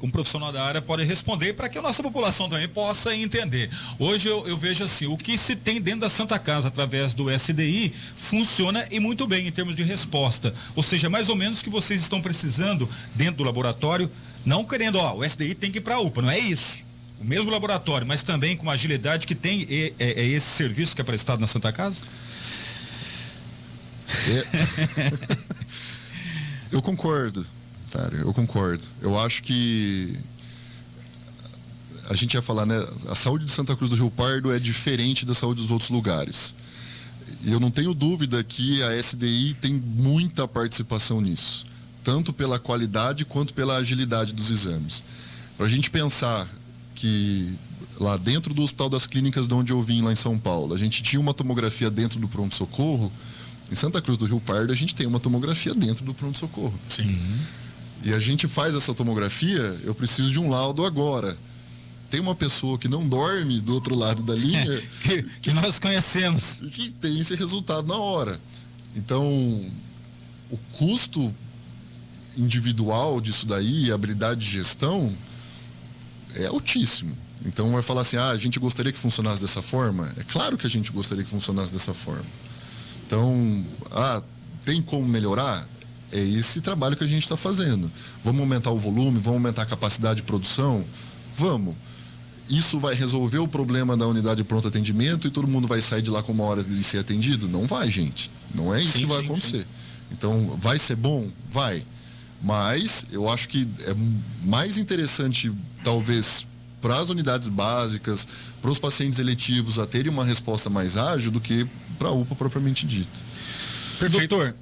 um profissional da área, pode responder para que a nossa população também possa entender. Hoje eu vejo assim, o que se tem dentro da Santa Casa através do SDI funciona e muito bem em termos de resposta. Ou seja, mais ou menos o que vocês estão precisando dentro do laboratório, não querendo, o SDI tem que ir para a UPA, não é isso. O mesmo laboratório, mas também com a agilidade que tem esse serviço que é prestado na Santa Casa? Eu concordo, Tário, eu concordo. Eu acho que a gente ia falar, né? A saúde de Santa Cruz do Rio Pardo é diferente da saúde dos outros lugares. E eu não tenho dúvida que a SDI tem muita participação nisso, tanto pela qualidade quanto pela agilidade dos exames. Para a gente pensar que lá dentro do Hospital das Clínicas, de onde eu vim, lá em São Paulo, a gente tinha uma tomografia dentro do pronto-socorro. Em Santa Cruz do Rio Pardo, a gente tem uma tomografia dentro do pronto-socorro. Sim. E a gente faz essa tomografia, eu preciso de um laudo agora. Tem uma pessoa que não dorme do outro lado da linha... que nós conhecemos. E que tem esse resultado na hora. Então, o custo individual disso daí, a habilidade de gestão... é altíssimo. Então vai falar assim, a gente gostaria que funcionasse dessa forma? É claro que a gente gostaria que funcionasse dessa forma. Então, tem como melhorar? É esse trabalho que a gente está fazendo. Vamos aumentar o volume, vamos aumentar a capacidade de produção? Vamos. Isso vai resolver o problema da unidade de pronto atendimento e todo mundo vai sair de lá com uma hora de ser atendido? Não vai, gente. Não é isso que vai acontecer. Então, vai ser bom? Vai. Mas eu acho que é mais interessante, talvez, para as unidades básicas, para os pacientes eletivos a terem uma resposta mais ágil do que para a UPA propriamente dita. Perfeito. Doutor,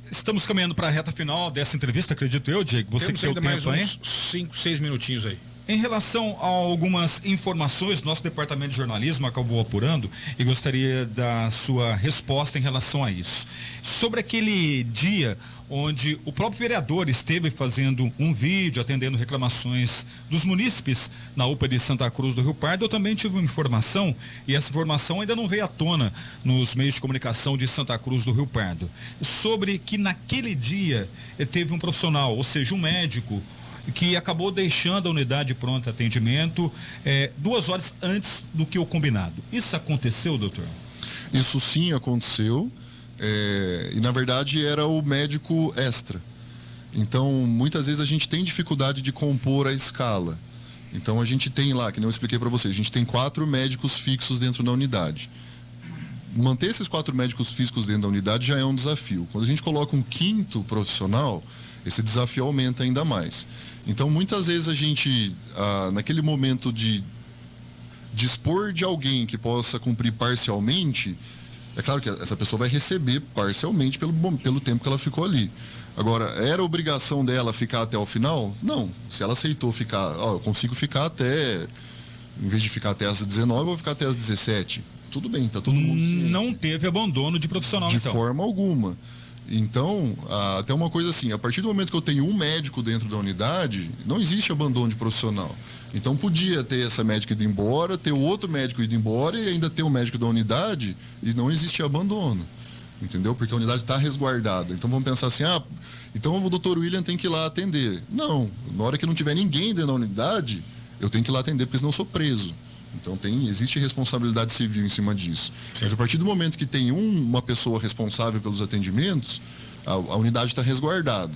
estamos caminhando para a reta final dessa entrevista, acredito eu, Diego. Você temos que tem o tempo mais aí. uns 5, 6 minutinhos aí. Em relação a algumas informações, nosso departamento de jornalismo acabou apurando e gostaria da sua resposta em relação a isso. Sobre aquele dia onde o próprio vereador esteve fazendo um vídeo, atendendo reclamações dos munícipes na UPA de Santa Cruz do Rio Pardo, eu também tive uma informação, e essa informação ainda não veio à tona nos meios de comunicação de Santa Cruz do Rio Pardo, sobre que naquele dia teve um profissional, ou seja, um médico, que acabou deixando a unidade de pronto atendimento 2 horas antes do que o combinado. Isso aconteceu, doutor? Isso sim aconteceu, e na verdade era o médico extra. Então, muitas vezes a gente tem dificuldade de compor a escala. Então, a gente tem lá, que nem eu expliquei para vocês, a gente tem 4 médicos fixos dentro da unidade. Manter esses 4 médicos fixos dentro da unidade já é um desafio. Quando a gente coloca um 5º profissional, esse desafio aumenta ainda mais. Então, muitas vezes a gente, naquele momento de dispor de alguém que possa cumprir parcialmente, é claro que essa pessoa vai receber parcialmente pelo tempo que ela ficou ali. Agora, era obrigação dela ficar até o final? Não. Se ela aceitou ficar, eu consigo ficar até, em vez de ficar até às 19, eu vou ficar até às 17. Tudo bem, tá todo mundo ciente. Não teve abandono de profissional, então? De forma alguma. Então, até uma coisa assim, a partir do momento que eu tenho um médico dentro da unidade, não existe abandono de profissional. Então, podia ter essa médica ido embora, ter o outro médico ido embora e ainda ter o médico da unidade e não existe abandono. Entendeu? Porque a unidade está resguardada. Então, vamos pensar assim, então o doutor William tem que ir lá atender. Não, na hora que não tiver ninguém dentro da unidade, eu tenho que ir lá atender, porque senão eu sou preso. Então existe responsabilidade civil em cima disso. Sim. Mas a partir do momento que tem uma pessoa responsável pelos atendimentos, a unidade está resguardada.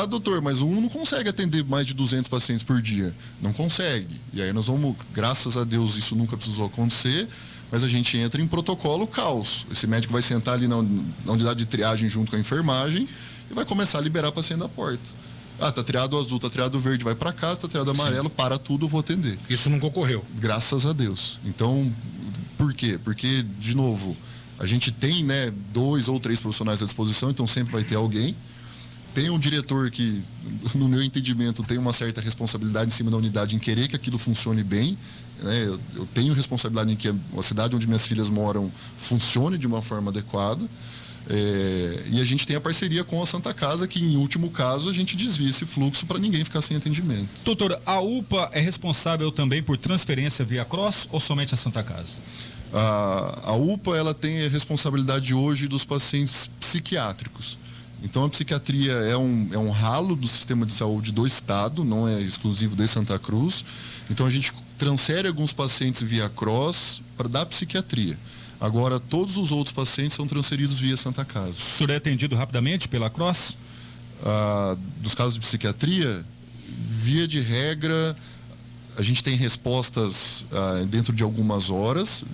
Doutor, mas um não consegue atender mais de 200 pacientes por dia. Não consegue. E aí nós vamos, graças a Deus, isso nunca precisou acontecer, mas a gente entra em protocolo caos. Esse médico vai sentar ali na unidade de triagem junto com a enfermagem e vai começar a liberar paciente da porta. Tá triado azul, tá triado verde, vai para casa, tá triado amarelo, para tudo, eu vou atender. Isso nunca ocorreu. Graças a Deus. Então, por quê? Porque, de novo, a gente tem 2 ou 3 profissionais à disposição, então sempre vai ter alguém. tem um diretor que, no meu entendimento, tem uma certa responsabilidade em cima da unidade em querer que aquilo funcione bem. Né? Eu tenho responsabilidade em que a cidade onde minhas filhas moram funcione de uma forma adequada. E a gente tem a parceria com a Santa Casa, que em último caso a gente desvia esse fluxo para ninguém ficar sem atendimento. Doutor, a UPA é responsável também por transferência via CROSS ou somente a Santa Casa? A UPA ela tem a responsabilidade hoje dos pacientes psiquiátricos. Então a psiquiatria é um ralo do sistema de saúde do estado, não é exclusivo de Santa Cruz. Então a gente transfere alguns pacientes via CROSS para dar psiquiatria. Agora, todos os outros pacientes são transferidos via Santa Casa. O senhor é atendido rapidamente pela CROSS? Dos casos de psiquiatria, via de regra, a gente tem respostas dentro de algumas horas.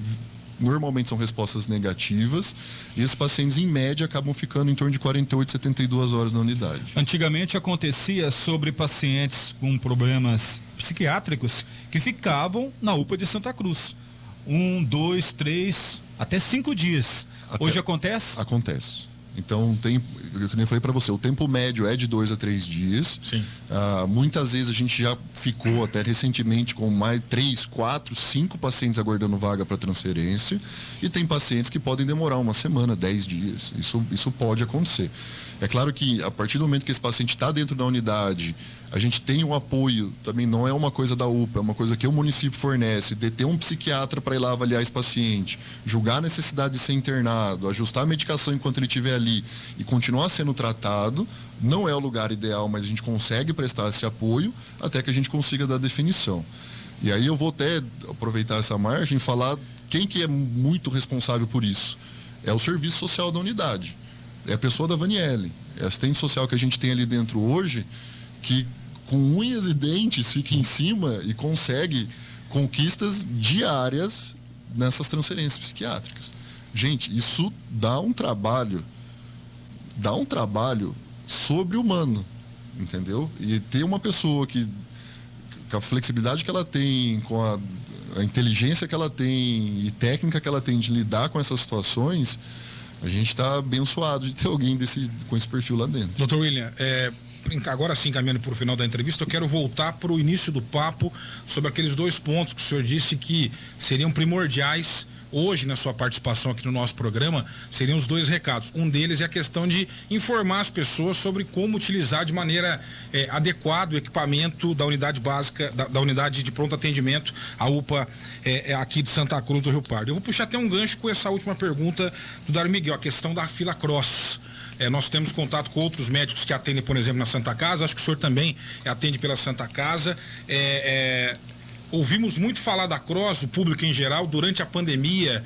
Normalmente são respostas negativas. E esses pacientes, em média, acabam ficando em torno de 48, 72 horas na unidade. Antigamente acontecia sobre pacientes com problemas psiquiátricos que ficavam na UPA de Santa Cruz. 1, 2, 3, até 5 dias. Hoje acontece? Acontece. Então, eu que nem falei para você, o tempo médio é de 2 a 3 dias. Sim. Muitas vezes a gente já ficou até recentemente com mais 3, 4, 5 pacientes aguardando vaga para transferência. E tem pacientes que podem demorar 1 semana, 10 dias. Isso pode acontecer. É claro que a partir do momento que esse paciente está dentro da unidade, a gente tem um apoio, também não é uma coisa da UPA, é uma coisa que o município fornece, de ter um psiquiatra para ir lá avaliar esse paciente, julgar a necessidade de ser internado, ajustar a medicação enquanto ele estiver ali e continuar sendo tratado. Não é o lugar ideal, mas a gente consegue prestar esse apoio até que a gente consiga dar definição. E aí eu vou até aproveitar essa margem e falar quem que é muito responsável por isso. É o serviço social da unidade. É a pessoa da Vanielle, é a assistente social que a gente tem ali dentro hoje, que com unhas e dentes fica em cima e consegue conquistas diárias nessas transferências psiquiátricas. Gente, isso dá um trabalho sobre-humano, entendeu? E ter uma pessoa que, com a flexibilidade que ela tem, com a inteligência que ela tem e técnica que ela tem de lidar com essas situações, a gente está abençoado de ter alguém com esse perfil lá dentro. Doutor William, agora sim, caminhando para o final da entrevista, eu quero voltar para o início do papo sobre aqueles 2 pontos que o senhor disse que seriam primordiais hoje na sua participação aqui no nosso programa. Seriam os 2 recados. Um deles é a questão de informar as pessoas sobre como utilizar de maneira adequada o equipamento da unidade básica, da unidade de pronto atendimento, a UPA aqui de Santa Cruz do Rio Pardo. Eu vou puxar até um gancho com essa última pergunta do Dário Miguel, a questão da fila CROSS. Nós temos contato com outros médicos que atendem, por exemplo, na Santa Casa. Acho que o senhor também atende pela Santa Casa. Ouvimos muito falar da CROSS, o público em geral, durante a pandemia,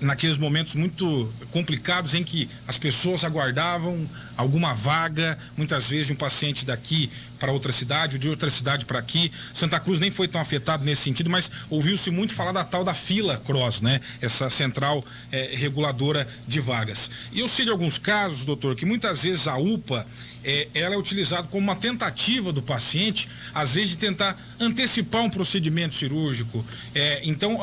naqueles momentos muito complicados em que as pessoas aguardavam alguma vaga, muitas vezes de um paciente daqui para outra cidade, ou de outra cidade para aqui. Santa Cruz nem foi tão afetado nesse sentido, mas ouviu-se muito falar da tal da fila CROSS, né? Essa central reguladora de vagas. E eu sei de alguns casos, doutor, que muitas vezes a UPA ela é utilizada como uma tentativa do paciente, às vezes de tentar antecipar um procedimento cirúrgico. Então,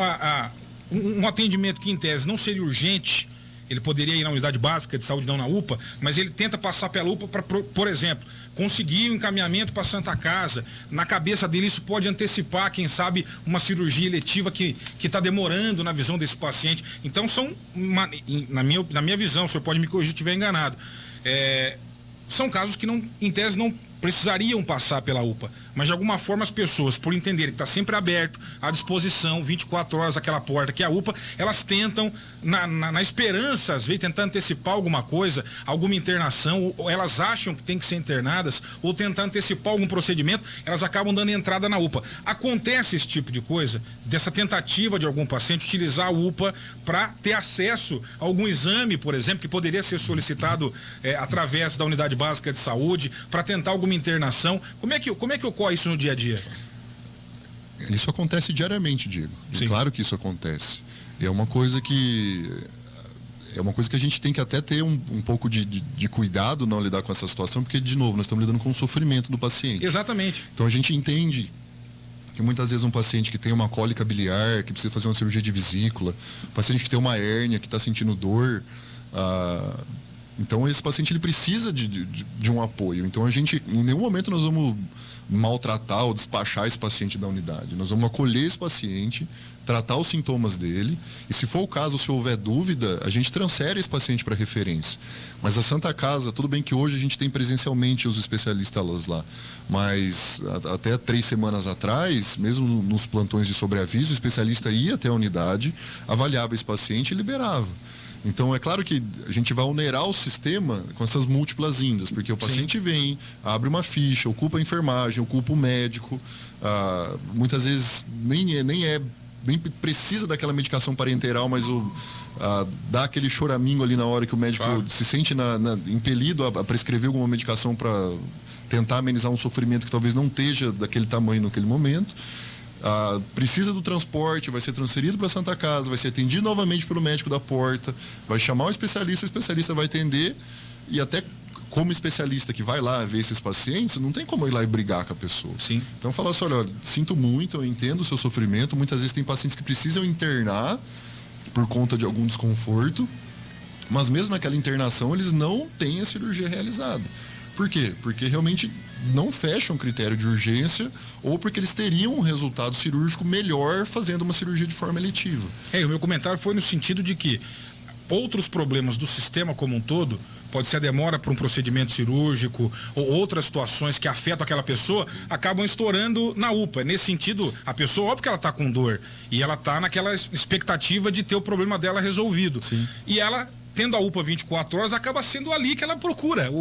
um atendimento que em tese não seria urgente, ele poderia ir na unidade básica de saúde, não na UPA, mas ele tenta passar pela UPA para, por exemplo, conseguir um encaminhamento para a Santa Casa. Na cabeça dele isso pode antecipar, quem sabe, uma cirurgia eletiva que está demorando na visão desse paciente. Então na minha visão, o senhor pode me corrigir se eu estiver enganado, são casos que em tese não precisariam passar pela UPA, mas de alguma forma as pessoas, por entenderem que está sempre aberto, à disposição, 24 horas aquela porta que é a UPA, elas tentam, na esperança, às vezes, tentar antecipar alguma coisa, alguma internação, ou elas acham que tem que ser internadas, ou tentar antecipar algum procedimento, elas acabam dando entrada na UPA. Acontece esse tipo de coisa, dessa tentativa de algum paciente utilizar a UPA para ter acesso a algum exame, por exemplo, que poderia ser solicitado através da unidade básica de saúde, para tentar alguma internação. Como é que ocorre isso no dia a dia? Isso acontece diariamente, Diego. É claro que isso acontece. É uma coisa que a gente tem que até ter um pouco de cuidado não lidar com essa situação, porque, de novo, nós estamos lidando com o sofrimento do paciente. Exatamente. Então a gente entende que muitas vezes um paciente que tem uma cólica biliar, que precisa fazer uma cirurgia de vesícula, paciente que tem uma hérnia, que está sentindo dor, Então esse paciente ele precisa de um apoio. Então a gente, em nenhum momento nós vamos maltratar ou despachar esse paciente da unidade. Nós vamos acolher esse paciente, tratar os sintomas dele e, se for o caso, se houver dúvida, a gente transfere esse paciente para referência. Mas a Santa Casa, tudo bem que hoje a gente tem presencialmente os especialistas lá, mas até 3 semanas atrás, mesmo nos plantões de sobreaviso, o especialista ia até a unidade, avaliava esse paciente e liberava. Então, é claro que a gente vai onerar o sistema com essas múltiplas vindas, porque o paciente vem, abre uma ficha, ocupa a enfermagem, ocupa o médico, muitas vezes nem precisa daquela medicação parenteral, mas dá aquele choramingo ali na hora que o médico se sente impelido a prescrever alguma medicação para tentar amenizar um sofrimento que talvez não esteja daquele tamanho naquele momento. Precisa do transporte, vai ser transferido para a Santa Casa, vai ser atendido novamente pelo médico da porta, vai chamar o especialista vai atender, e até como especialista que vai lá ver esses pacientes, não tem como ir lá e brigar com a pessoa. Sim. Então falar assim, olha, sinto muito, eu entendo o seu sofrimento, muitas vezes tem pacientes que precisam internar por conta de algum desconforto, mas mesmo naquela internação eles não têm a cirurgia realizada. Por quê? Porque realmente não fecha um critério de urgência ou porque eles teriam um resultado cirúrgico melhor fazendo uma cirurgia de forma eletiva. O meu comentário foi no sentido de que outros problemas do sistema como um todo, pode ser a demora para um procedimento cirúrgico ou outras situações que afetam aquela pessoa, acabam estourando na UPA. Nesse sentido, a pessoa, óbvio que ela está com dor e ela está naquela expectativa de ter o problema dela resolvido. Sim. E ela, tendo a UPA 24 horas, acaba sendo ali que ela procura.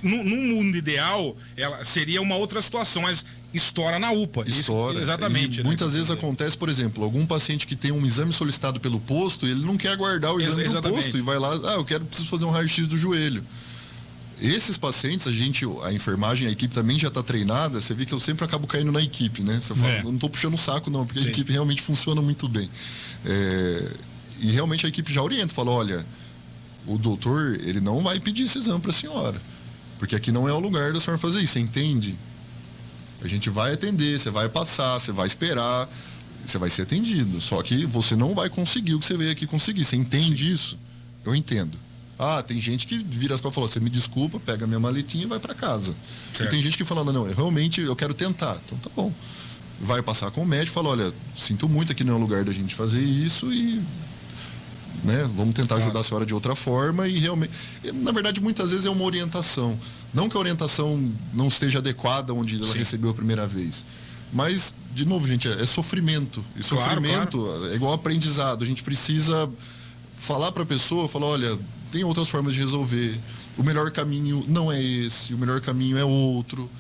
Num mundo ideal, ela seria uma outra situação, mas estoura na UPA. Estoura. Isso, exatamente. E muitas vezes acontece, por exemplo, algum paciente que tem um exame solicitado pelo posto, ele não quer aguardar o exame do posto e vai lá, preciso fazer um raio-x do joelho. Esses pacientes, a enfermagem, a equipe também já está treinada. Você vê que eu sempre acabo caindo na equipe, né? Você fala, eu não estou puxando o saco não, porque a equipe realmente funciona muito bem. E realmente a equipe já orienta, fala, olha, o doutor, ele não vai pedir esse exame para a senhora, porque aqui não é o lugar da senhora fazer isso, você entende? A gente vai atender, você vai passar, você vai esperar, você vai ser atendido, só que você não vai conseguir o que você veio aqui conseguir, você entende isso? Eu entendo. Tem gente que vira as costas e fala, você me desculpa, pega minha maletinha e vai para casa. Certo. E tem gente que fala, não, realmente eu quero tentar, então tá bom. Vai passar com o médico e fala, olha, sinto muito, aqui não é o lugar da gente fazer isso e... vamos tentar ajudar a senhora de outra forma e realmente, na verdade, muitas vezes é uma orientação, não que a orientação não esteja adequada onde ela recebeu a primeira vez, mas, de novo, gente, é sofrimento, e sofrimento é igual aprendizado. A gente precisa falar para a pessoa, falar, olha, tem outras formas de resolver, o melhor caminho não é esse, o melhor caminho é outro.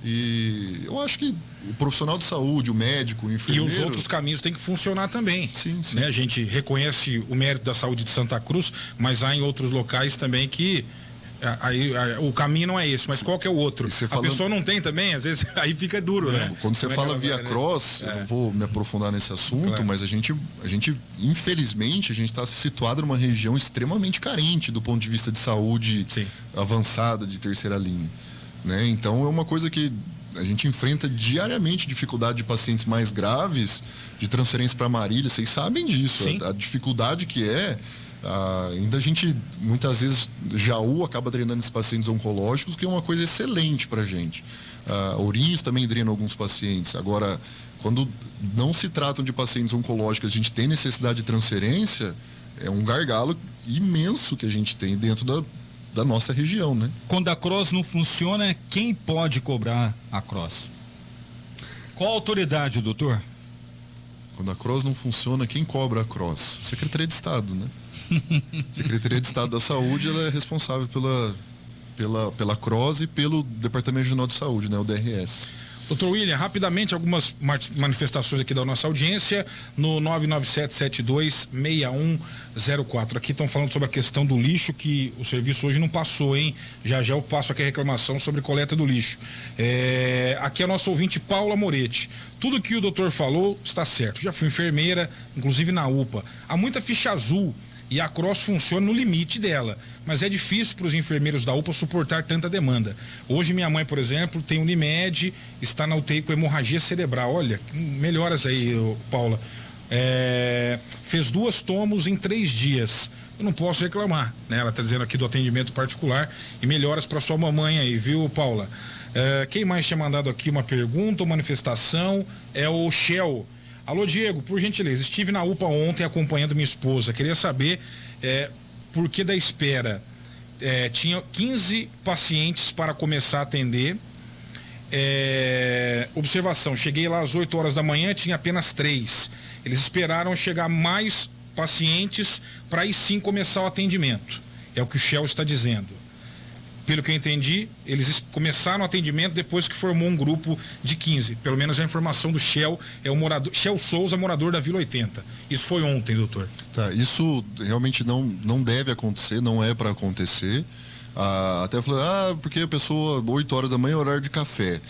E eu acho que o profissional de saúde, o médico, o enfermeiro... E os outros caminhos têm que funcionar também. Sim. A gente reconhece o mérito da saúde de Santa Cruz, mas há em outros locais também que o caminho não é esse, mas qual que é o outro? A pessoa não tem também, às vezes aí fica duro, né? Quando você fala via cross, eu não vou me aprofundar nesse assunto, mas a gente, infelizmente, a gente está situado numa região extremamente carente do ponto de vista de saúde avançada de terceira linha. Então é uma coisa que a gente enfrenta diariamente, dificuldade de pacientes mais graves, de transferência para Marília, vocês sabem disso, a dificuldade que ainda a gente, muitas vezes, Jaú acaba drenando esses pacientes oncológicos, que é uma coisa excelente para a gente. Ourinhos também drenam alguns pacientes. Agora, quando não se tratam de pacientes oncológicos, a gente tem necessidade de transferência, é um gargalo imenso que a gente tem dentro da nossa região, né? Quando a cross não funciona, quem pode cobrar a cross? Qual a autoridade, doutor? Quando a cross não funciona, quem cobra a cross? Secretaria de Estado, né? Secretaria de Estado da Saúde, ela é responsável pela cross e pelo Departamento Regional de Saúde, né? O DRS. Doutor William, rapidamente, algumas manifestações aqui da nossa audiência no 997726104. Aqui estão falando sobre a questão do lixo, que o serviço hoje não passou, hein? Já eu passo aqui a reclamação sobre coleta do lixo. Aqui é a nossa ouvinte Paula Moretti. Tudo que o doutor falou está certo. Já fui enfermeira, inclusive na UPA. Há muita ficha azul e a cross funciona no limite dela, mas é difícil para os enfermeiros da UPA suportar tanta demanda. Hoje minha mãe, por exemplo, tem Unimed, está na UTI com hemorragia cerebral. Olha, melhoras aí, Paula. fez 2 tomos em 3 dias. Eu não posso reclamar, né? Ela está dizendo aqui do atendimento particular e melhoras para sua mamãe aí, viu, Paula? Quem mais tinha mandado aqui uma pergunta ou manifestação é o Shell. Alô, Diego, por gentileza, estive na UPA ontem acompanhando minha esposa. Queria saber por que da espera. Tinha 15 pacientes para começar a atender. Observação, cheguei lá às 8 horas da manhã, tinha apenas 3. Eles esperaram chegar mais pacientes para aí sim começar o atendimento. É o que o Shell está dizendo. Pelo que eu entendi, eles começaram o atendimento depois que formou um grupo de 15. Pelo menos a informação do Shell é o morador, Shell Souza, morador da Vila 80. Isso foi ontem, doutor. Tá, isso realmente não deve acontecer, não é para acontecer. Até falou, porque a pessoa, 8 horas da manhã é horário de café.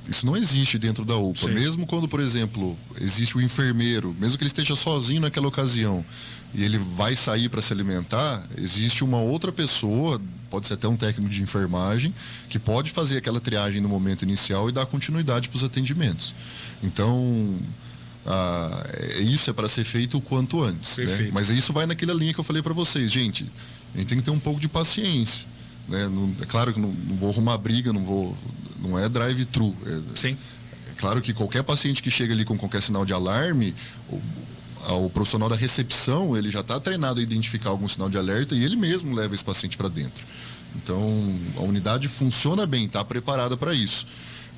Isso não existe dentro da UPA. Sim. Mesmo quando, por exemplo, existe o enfermeiro, mesmo que ele esteja sozinho naquela ocasião, e ele vai sair para se alimentar, existe uma outra pessoa, pode ser até um técnico de enfermagem, que pode fazer aquela triagem no momento inicial e dar continuidade para os atendimentos. Então, isso é para ser feito o quanto antes. Né? Mas isso vai naquela linha que eu falei para vocês, gente. A gente tem que ter um pouco de paciência. Né? É claro que não vou arrumar briga, não é drive-thru. Sim. É claro que qualquer paciente que chega ali com qualquer sinal de alarme, o profissional da recepção, ele já está treinado a identificar algum sinal de alerta e ele mesmo leva esse paciente para dentro. Então, a unidade funciona bem, está preparada para isso.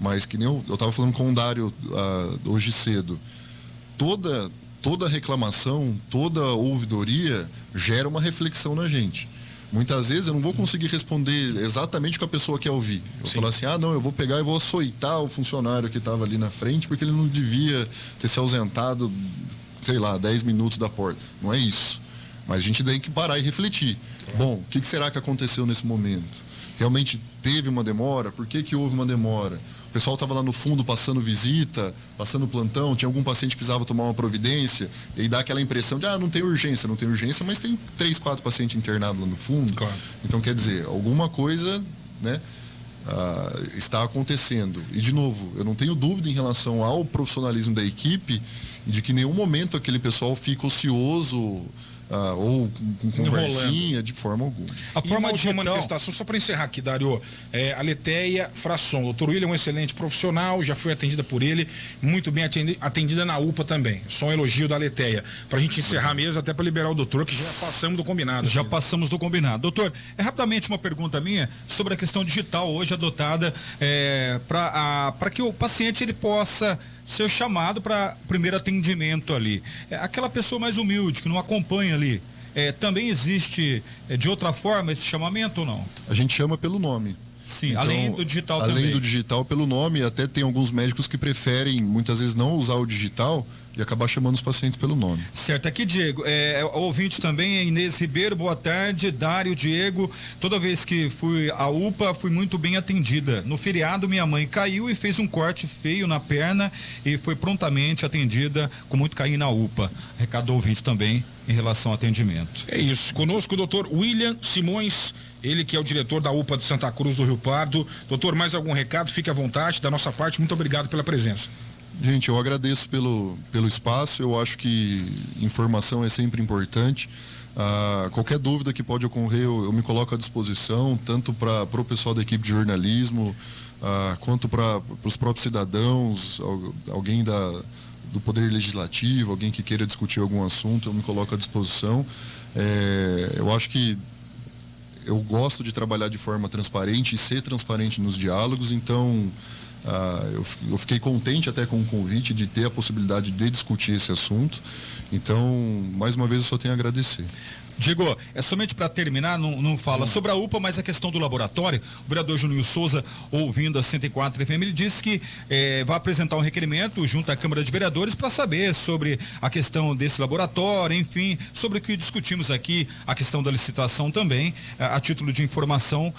Mas que nem eu estava falando com o Dário hoje cedo, toda reclamação, toda ouvidoria gera uma reflexão na gente. Muitas vezes eu não vou conseguir responder exatamente o que a pessoa quer ouvir. Eu falo assim, não, eu vou pegar e vou açoitar o funcionário que estava ali na frente porque ele não devia ter se ausentado, sei lá, 10 minutos da porta. Não é isso. Mas a gente tem que parar e refletir. Bom, o que será que aconteceu nesse momento? Realmente teve uma demora? Por que houve uma demora? O pessoal estava lá no fundo passando visita, passando plantão, tinha algum paciente que precisava tomar uma providência, e aí dá aquela impressão de, não tem urgência, mas tem 3, 4 pacientes internados lá no fundo. Claro. Então, quer dizer, alguma coisa, né, está acontecendo. E, de novo, eu não tenho dúvida em relação ao profissionalismo da equipe e de que em nenhum momento aquele pessoal fica ocioso ou com conversinha, de forma alguma. A forma de manifestação, só para encerrar aqui, Dário, a Letéia Frasson. O doutor William é um excelente profissional, já foi atendida por ele, muito bem atendida na UPA também. Só um elogio da Letéia. Para a gente encerrar mesmo, até para liberar o doutor, que já passamos do combinado. Já passamos do combinado. Doutor, rapidamente uma pergunta minha sobre a questão digital hoje adotada para que o paciente ele possa ser chamado para primeiro atendimento ali. Aquela pessoa mais humilde, que não acompanha ali, também existe de outra forma esse chamamento ou não? A gente chama pelo nome. Sim, então, além do digital também. Além do digital pelo nome, até tem alguns médicos que preferem muitas vezes não usar o digital e acabar chamando os pacientes pelo nome. Certo, aqui Diego, o ouvinte também é Inês Ribeiro, boa tarde, Dário, Diego, toda vez que fui à UPA fui muito bem atendida. No feriado minha mãe caiu e fez um corte feio na perna e foi prontamente atendida com muito carinho na UPA. Recado do ouvinte também em relação ao atendimento. É isso, conosco o doutor William Simões, ele que é o diretor da UPA de Santa Cruz do Rio Pardo. Doutor, mais algum recado? Fique à vontade, da nossa parte, muito obrigado pela presença. Gente, eu agradeço pelo espaço, eu acho que informação é sempre importante. Qualquer dúvida que pode ocorrer, eu me coloco à disposição, tanto para o pessoal da equipe de jornalismo, quanto para os próprios cidadãos, alguém do Poder Legislativo, alguém que queira discutir algum assunto, eu me coloco à disposição. Eu acho que eu gosto de trabalhar de forma transparente e ser transparente nos diálogos, então eu fiquei contente até com o convite de ter a possibilidade de discutir esse assunto. Então, mais uma vez, eu só tenho a agradecer. Diego, somente para terminar, não fala sobre a UPA, mas a questão do laboratório. O vereador Júnior Souza, ouvindo a 104 FM, ele disse que vai apresentar um requerimento junto à Câmara de Vereadores para saber sobre a questão desse laboratório, enfim, sobre o que discutimos aqui, a questão da licitação também, a título de informação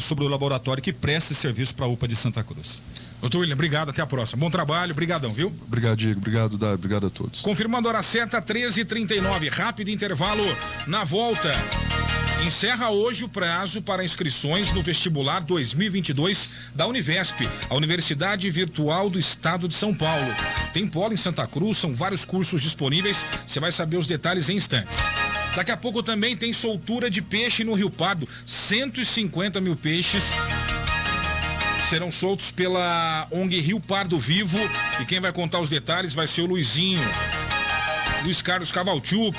sobre o laboratório que presta serviço para a UPA de Santa Cruz. Doutor William, obrigado, até a próxima. Bom trabalho, brigadão, viu? Obrigado, Diego, obrigado, Dário, obrigado a todos. Confirmando a hora certa, 13h39, rápido intervalo na volta. Encerra hoje o prazo para inscrições no vestibular 2022 da Univesp, a Universidade Virtual do Estado de São Paulo. Tem polo em Santa Cruz, são vários cursos disponíveis, você vai saber os detalhes em instantes. Daqui a pouco também tem soltura de peixe no Rio Pardo, 150 mil peixes serão soltos pela ONG Rio Pardo Vivo, e quem vai contar os detalhes vai ser o Luiz Carlos Cavalchuk.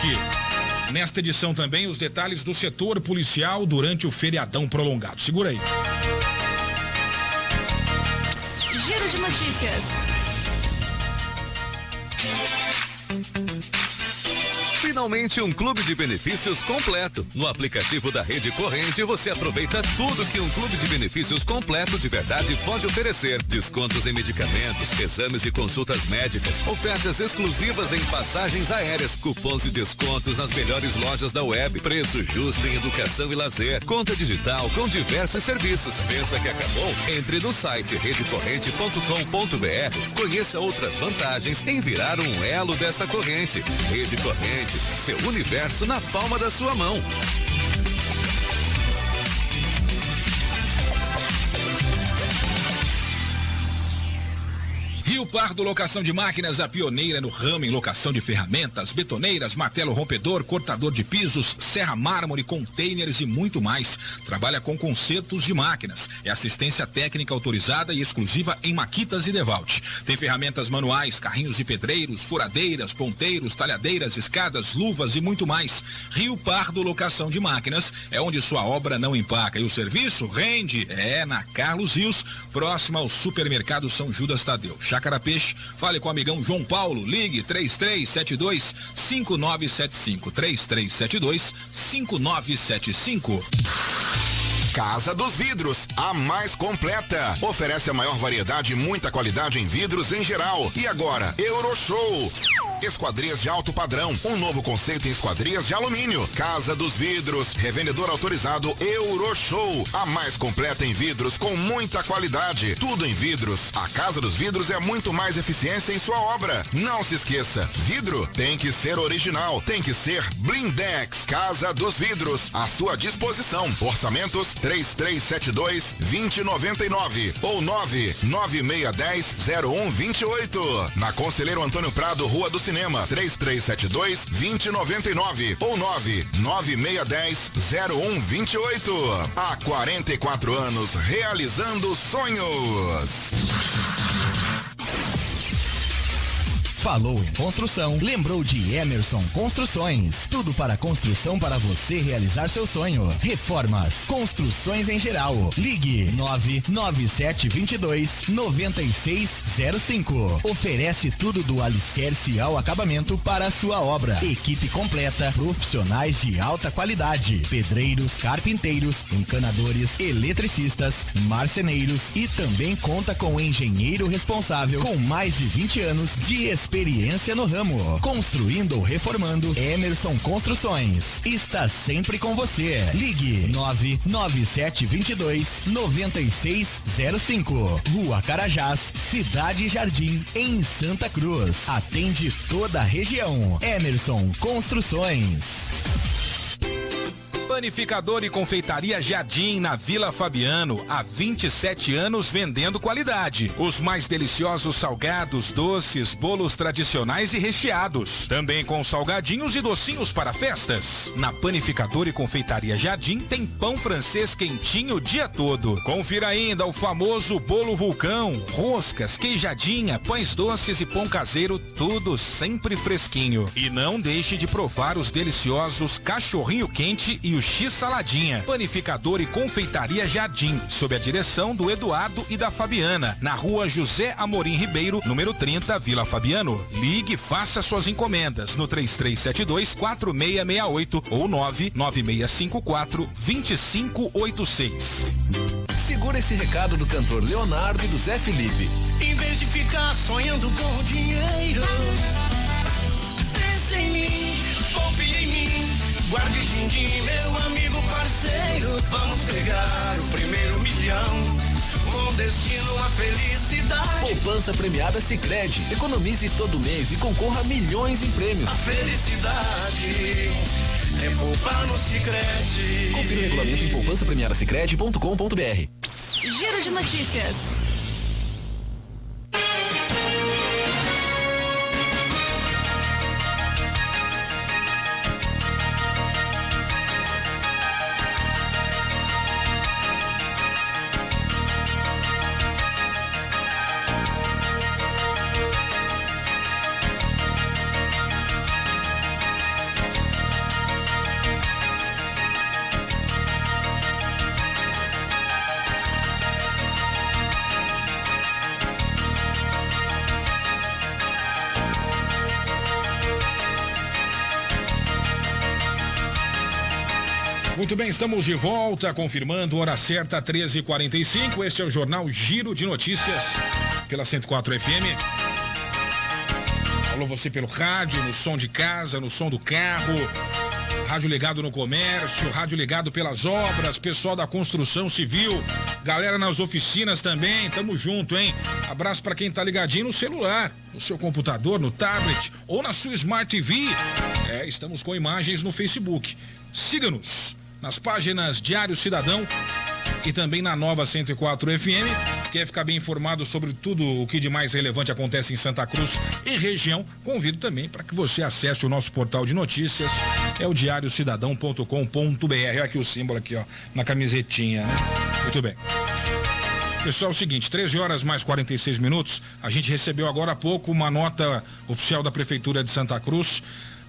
Nesta edição também os detalhes do setor policial durante o feriadão prolongado. Segura aí. Giro de notícias. Finalmente um clube de benefícios completo. No aplicativo da Rede Corrente você aproveita tudo que um clube de benefícios completo de verdade pode oferecer. Descontos em medicamentos, exames e consultas médicas, ofertas exclusivas em passagens aéreas, cupons de descontos nas melhores lojas da web, preço justo em educação e lazer, conta digital com diversos serviços. Pensa que acabou? Entre no site redecorrente.com.br, conheça outras vantagens em virar um elo dessa corrente. Rede Corrente, seu universo na palma da sua mão. Rio Pardo Locação de Máquinas, a pioneira no ramo em locação de ferramentas, betoneiras, martelo rompedor, cortador de pisos, serra mármore, containers e muito mais. Trabalha com consertos de máquinas. É assistência técnica autorizada e exclusiva em Maquitas e Devalt. Tem ferramentas manuais, carrinhos de pedreiros, furadeiras, ponteiros, talhadeiras, escadas, luvas e muito mais. Rio Pardo Locação de Máquinas é onde sua obra não empaca e o serviço rende. É na Carlos Rios, próxima ao supermercado São Judas Tadeu. Chácara Peixe, fale com o amigão João Paulo, ligue 3372-5975, 3372-5975. Casa dos Vidros, a mais completa. Oferece a maior variedade e muita qualidade em vidros em geral. E agora, Euroshow. Esquadrias de alto padrão, um novo conceito em esquadrias de alumínio. Casa dos Vidros, revendedor autorizado Euroshow, a mais completa em vidros com muita qualidade. Tudo em vidros. A Casa dos Vidros é muito mais eficiência em sua obra. Não se esqueça, vidro tem que ser original, tem que ser Blindex. Casa dos Vidros, à sua disposição. Orçamentos 3372-2099 ou 99610-0128. Na Conselheiro Antônio Prado, Rua do Cinema, 3372-2099 ou 99610-0128. Há 44 anos realizando sonhos. Falou em construção, lembrou de Emerson Construções. Tudo para construção para você realizar seu sonho. Reformas, construções em geral. Ligue 99722-9605. Oferece tudo do alicerce ao acabamento para a sua obra. Equipe completa, profissionais de alta qualidade. Pedreiros, carpinteiros, encanadores, eletricistas, marceneiros e também conta com engenheiro responsável com mais de 20 anos de experiência no ramo. Construindo ou reformando, Emerson Construções está sempre com você. Ligue 99722-9605. Rua Carajás, Cidade Jardim, em Santa Cruz. Atende toda a região. Emerson Construções. Panificador e Confeitaria Jardim, na Vila Fabiano, há 27 anos vendendo qualidade. Os mais deliciosos salgados, doces, bolos tradicionais e recheados. Também com salgadinhos e docinhos para festas. Na Panificador e Confeitaria Jardim tem pão francês quentinho o dia todo. Confira ainda o famoso bolo vulcão, roscas, queijadinha, pães doces e pão caseiro, tudo sempre fresquinho. E não deixe de provar os deliciosos cachorrinho quente e o X-saladinha. Panificador e Confeitaria Jardim, sob a direção do Eduardo e da Fabiana, na Rua José Amorim Ribeiro, número 30, Vila Fabiano. Ligue e faça suas encomendas no 3372-4668 ou 99654-2586. Segura esse recado do cantor Leonardo e do Zé Felipe. Em vez de ficar sonhando com dinheiro, pense em mim, confie em mim. Guarde din-din, meu amigo parceiro. Vamos pegar o primeiro milhão, com destino à felicidade. Poupança premiada Sicredi. Economize todo mês e concorra a milhões em prêmios. A felicidade é poupar no Sicredi. Confira o regulamento em poupancapremiadasicredi.com.br. Giro de notícias. Muito bem, estamos de volta, confirmando hora certa, 13h45. Este é o Jornal Giro de Notícias pela 104 FM. Alô, você pelo rádio, no som de casa, no som do carro, rádio ligado no comércio, rádio ligado pelas obras, pessoal da construção civil, galera nas oficinas também, tamo junto, hein? Abraço pra quem tá ligadinho no celular, no seu computador, no tablet ou na sua Smart TV. Estamos com imagens no Facebook. Siga-nos nas páginas Diário Cidadão e também na Nova 104 FM. Quer ficar bem informado sobre tudo o que de mais relevante acontece em Santa Cruz e região? Convido também para que você acesse o nosso portal de notícias, é o diariocidadão.com.br. Olha aqui o símbolo aqui, ó, na camisetinha, né? Muito bem. Pessoal, é o seguinte, 13 horas mais 46 minutos, a gente recebeu agora há pouco uma nota oficial da Prefeitura de Santa Cruz.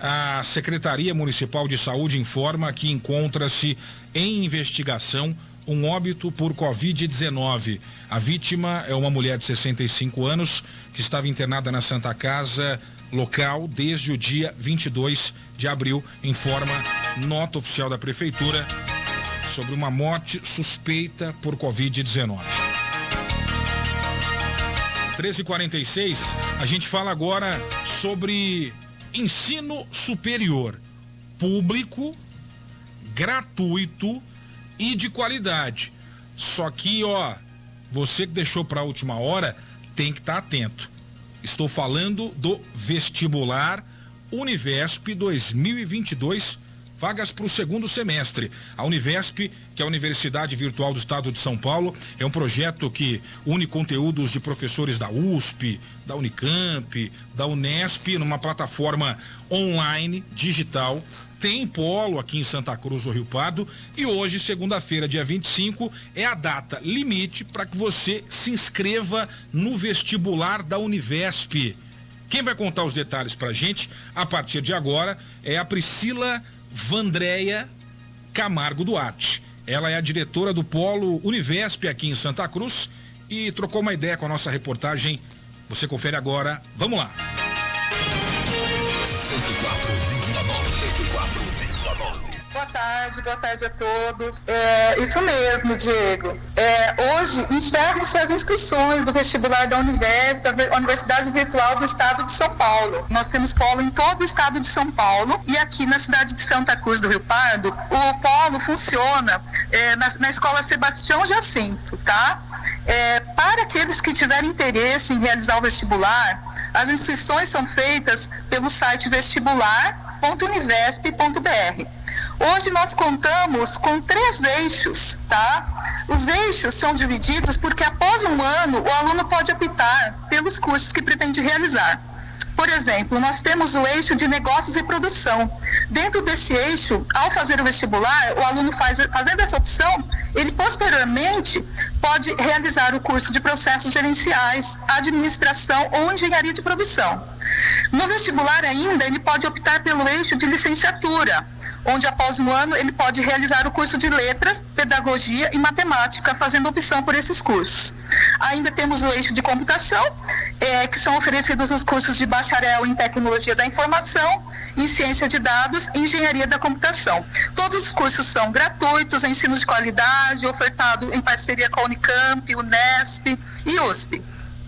A Secretaria Municipal de Saúde informa que encontra-se em investigação um óbito por Covid-19. A vítima é uma mulher de 65 anos que estava internada na Santa Casa local desde o dia 22 de abril, informa nota oficial da Prefeitura sobre uma morte suspeita por Covid-19. 13h46, a gente fala agora sobre ensino superior público, gratuito e de qualidade. Só que, ó, você que deixou para a última hora tem que estar atento. Estou falando do vestibular Univesp 2022, vagas para o segundo semestre. A Univesp, que é a Universidade Virtual do Estado de São Paulo, é um projeto que une conteúdos de professores da USP, da Unicamp, da Unesp, numa plataforma online, digital. Tem polo aqui em Santa Cruz do Rio Pardo e hoje, segunda-feira, dia 25, é a data limite para que você se inscreva no vestibular da Univesp. Quem vai contar os detalhes pra gente, a partir de agora, é a Priscila Vandréia Camargo Duarte. Ela é a diretora do Polo Univesp aqui em Santa Cruz e trocou uma ideia com a nossa reportagem. Você confere agora. Vamos lá. 104,9. Boa tarde a todos. Isso mesmo, Diego. Hoje encerram-se as inscrições do vestibular da Univesp, a Universidade Virtual do Estado de São Paulo. Nós temos polo em todo o estado de São Paulo e aqui na cidade de Santa Cruz do Rio Pardo, o polo funciona na Escola Sebastião Jacinto, tá? Para aqueles que tiverem interesse em realizar o vestibular, as inscrições são feitas pelo site vestibular.univesp.br. Hoje nós contamos com 3 eixos, tá? Os eixos são divididos porque após um ano o aluno pode optar pelos cursos que pretende realizar. Por exemplo, nós temos o eixo de negócios e produção. Dentro desse eixo, ao fazer o vestibular, o aluno fazendo essa opção, ele posteriormente pode realizar o curso de processos gerenciais, administração ou engenharia de produção. No vestibular ainda, ele pode optar pelo eixo de licenciatura, onde após um ano ele pode realizar o curso de letras, pedagogia e matemática, fazendo opção por esses cursos. Ainda temos o eixo de computação, que são oferecidos os cursos de bacharel em tecnologia da informação, em ciência de dados e engenharia da computação. Todos os cursos são gratuitos, ensino de qualidade, ofertado em parceria com a Unicamp, Unesp e USP.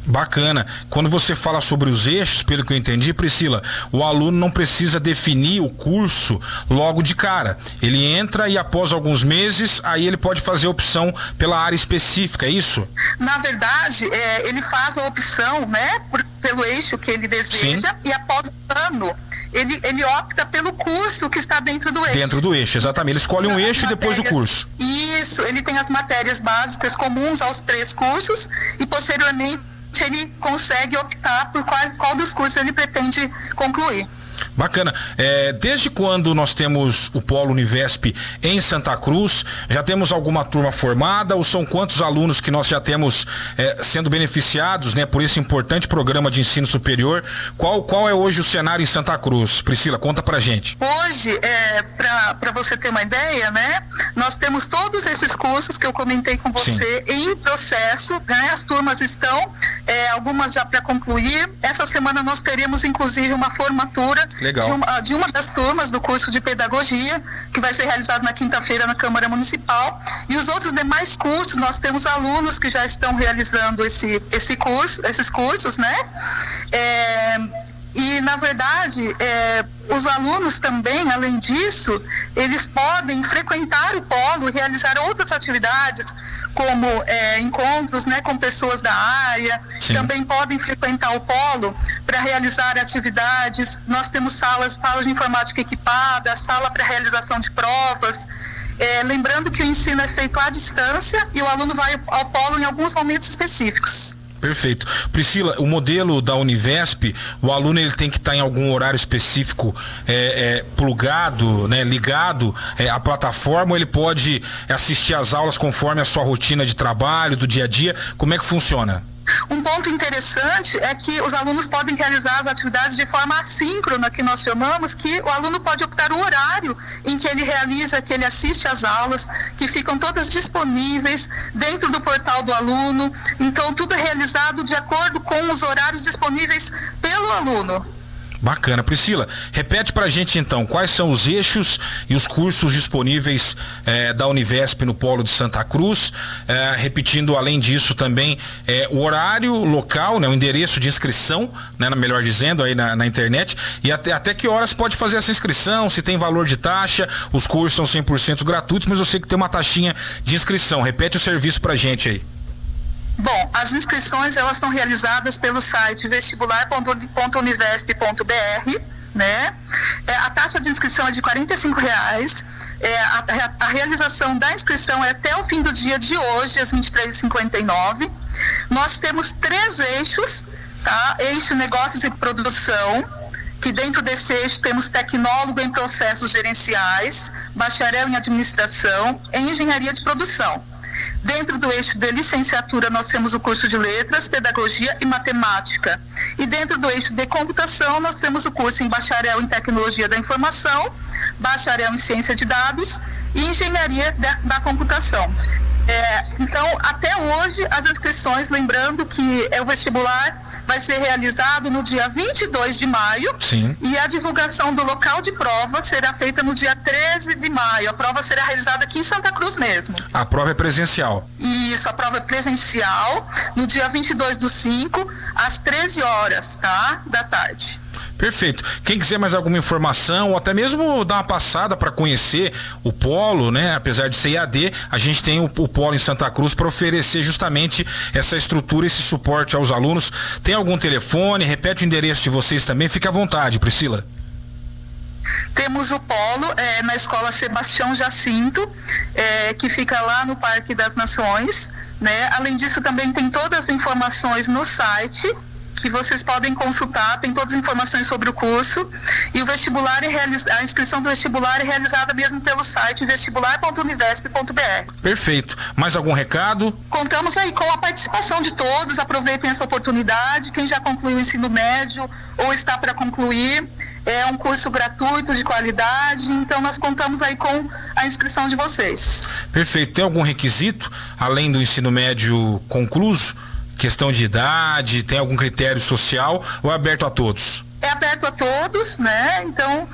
Bacana. Quando você fala sobre os eixos, pelo que eu entendi, Priscila, o aluno não precisa definir o curso logo de cara. Ele entra e após alguns meses, aí ele pode fazer a opção pela área específica, é isso? Na verdade, ele faz a opção, né, pelo eixo que ele deseja. Sim. E após um ano, ele opta pelo curso que está dentro do eixo. Dentro do eixo, exatamente. Ele escolhe um eixo e depois o curso. Isso, ele tem as matérias básicas comuns aos 3 cursos e posteriormente ele consegue optar por qual dos cursos ele pretende concluir. Bacana. Desde quando nós temos o Polo Univesp em Santa Cruz? Já temos alguma turma formada ou são quantos alunos que nós já temos sendo beneficiados, né, por esse importante programa de ensino superior? Qual é hoje o cenário em Santa Cruz? Priscila, conta pra gente. Hoje, para você ter uma ideia, né, nós temos todos esses cursos que eu comentei com você. Sim. Em processo, né, as turmas estão algumas já para concluir. Essa semana nós teremos, inclusive, uma formatura de uma das turmas do curso de pedagogia, que vai ser realizado na quinta-feira na Câmara Municipal. E os outros demais cursos, nós temos alunos que já estão realizando esses cursos, né? E, na verdade, os alunos também, além disso, eles podem frequentar o polo e realizar outras atividades, como encontros, né, com pessoas da área. Sim. Também podem frequentar o polo para realizar atividades. Nós temos salas de informática equipada, sala para realização de provas. Lembrando que o ensino é feito à distância e o aluno vai ao polo em alguns momentos específicos. Perfeito. Priscila, o modelo da Univesp, o aluno ele tem que estar em algum horário específico plugado, né, ligado à plataforma, ou ele pode assistir às aulas conforme a sua rotina de trabalho, do dia a dia? Como é que funciona? Um ponto interessante é que os alunos podem realizar as atividades de forma assíncrona, que nós chamamos, que o aluno pode optar o horário em que ele realiza, que ele assiste às aulas, que ficam todas disponíveis dentro do portal do aluno. Então, tudo é realizado de acordo com os horários disponíveis pelo aluno. Bacana. Priscila, repete pra gente então, quais são os eixos e os cursos disponíveis da Univesp no Polo de Santa Cruz, repetindo além disso também o horário, local, né, o endereço de inscrição, né, melhor dizendo, aí na internet, e até que horas pode fazer essa inscrição, se tem valor de taxa. Os cursos são 100% gratuitos, mas eu sei que tem uma taxinha de inscrição. Repete o serviço pra gente aí. Bom, as inscrições elas são realizadas pelo site vestibular.univesp.br, né? A taxa de inscrição é de R$45. A realização da inscrição é até o fim do dia de hoje, às 23h59. Nós temos 3 eixos, tá? Eixo negócios e produção, que dentro desse eixo temos tecnólogo em processos gerenciais, bacharel em administração, em engenharia de produção. Dentro do eixo de licenciatura, nós temos o curso de letras, pedagogia e matemática. E dentro do eixo de computação, nós temos o curso em bacharel em tecnologia da informação, bacharel em ciência de dados e engenharia da computação. Então, até hoje, as inscrições, lembrando que o vestibular vai ser realizado no dia 22 de maio. Sim. E a divulgação do local de prova será feita no dia 13 de maio. A prova será realizada aqui em Santa Cruz mesmo. A prova é presencial? Isso, a prova é presencial no dia 22/5, às 13 horas, tá? Da tarde. Perfeito. Quem quiser mais alguma informação ou até mesmo dar uma passada para conhecer o polo, né? Apesar de ser EAD, a gente tem o polo em Santa Cruz para oferecer justamente essa estrutura, esse suporte aos alunos. Tem algum telefone? Repete o endereço de vocês também. Fique à vontade, Priscila. Temos o polo na Escola Sebastião Jacinto, que fica lá no Parque das Nações, né? Além disso, também tem todas as informações no site, que vocês podem consultar, tem todas as informações sobre o curso. E o vestibular a inscrição do vestibular é realizada mesmo pelo site vestibular.univesp.br. Perfeito. Mais algum recado? Contamos aí com a participação de todos, aproveitem essa oportunidade. Quem já concluiu o ensino médio ou está para concluir, é um curso gratuito, de qualidade, então nós contamos aí com a inscrição de vocês. Perfeito. Tem algum requisito, além do ensino médio concluso? Questão de idade, tem algum critério social ou é aberto a todos? É aberto a todos, né? Então,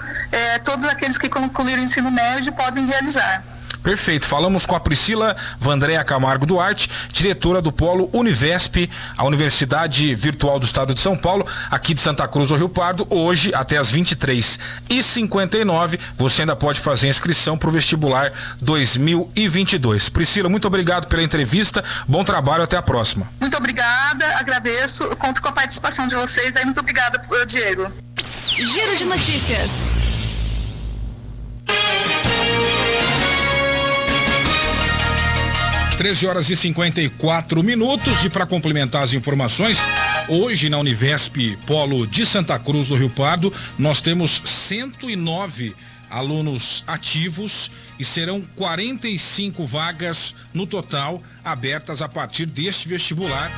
todos aqueles que concluíram o ensino médio podem realizar. Perfeito. Falamos com a Priscila Vandréa Camargo Duarte, diretora do Polo Univesp, a Universidade Virtual do Estado de São Paulo, aqui de Santa Cruz do Rio Pardo. Hoje, até às 23h59, você ainda pode fazer a inscrição para o vestibular 2022. Priscila, muito obrigado pela entrevista. Bom trabalho, até a próxima. Muito obrigada, agradeço. Eu conto com a participação de vocês. Aí, muito obrigada, Diego. Giro de notícias. 13h54. E para complementar as informações, hoje na Univesp Polo de Santa Cruz do Rio Pardo, nós temos 109 alunos ativos e serão 45 vagas no total abertas a partir deste vestibular,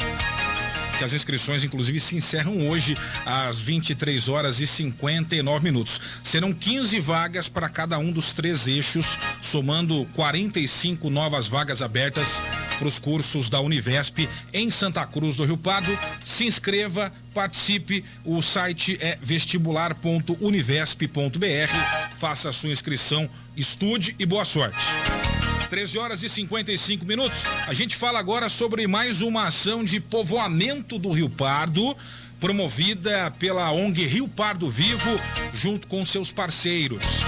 que as inscrições inclusive se encerram hoje às 23h59. Serão 15 vagas para cada um dos 3 eixos, somando 45 novas vagas abertas para os cursos da Univesp em Santa Cruz do Rio Pardo. Se inscreva, participe. O site é vestibular.univesp.br. Faça a sua inscrição, estude e boa sorte. 13h55. A gente fala agora sobre mais uma ação de povoamento do Rio Pardo, promovida pela ONG Rio Pardo Vivo, junto com seus parceiros.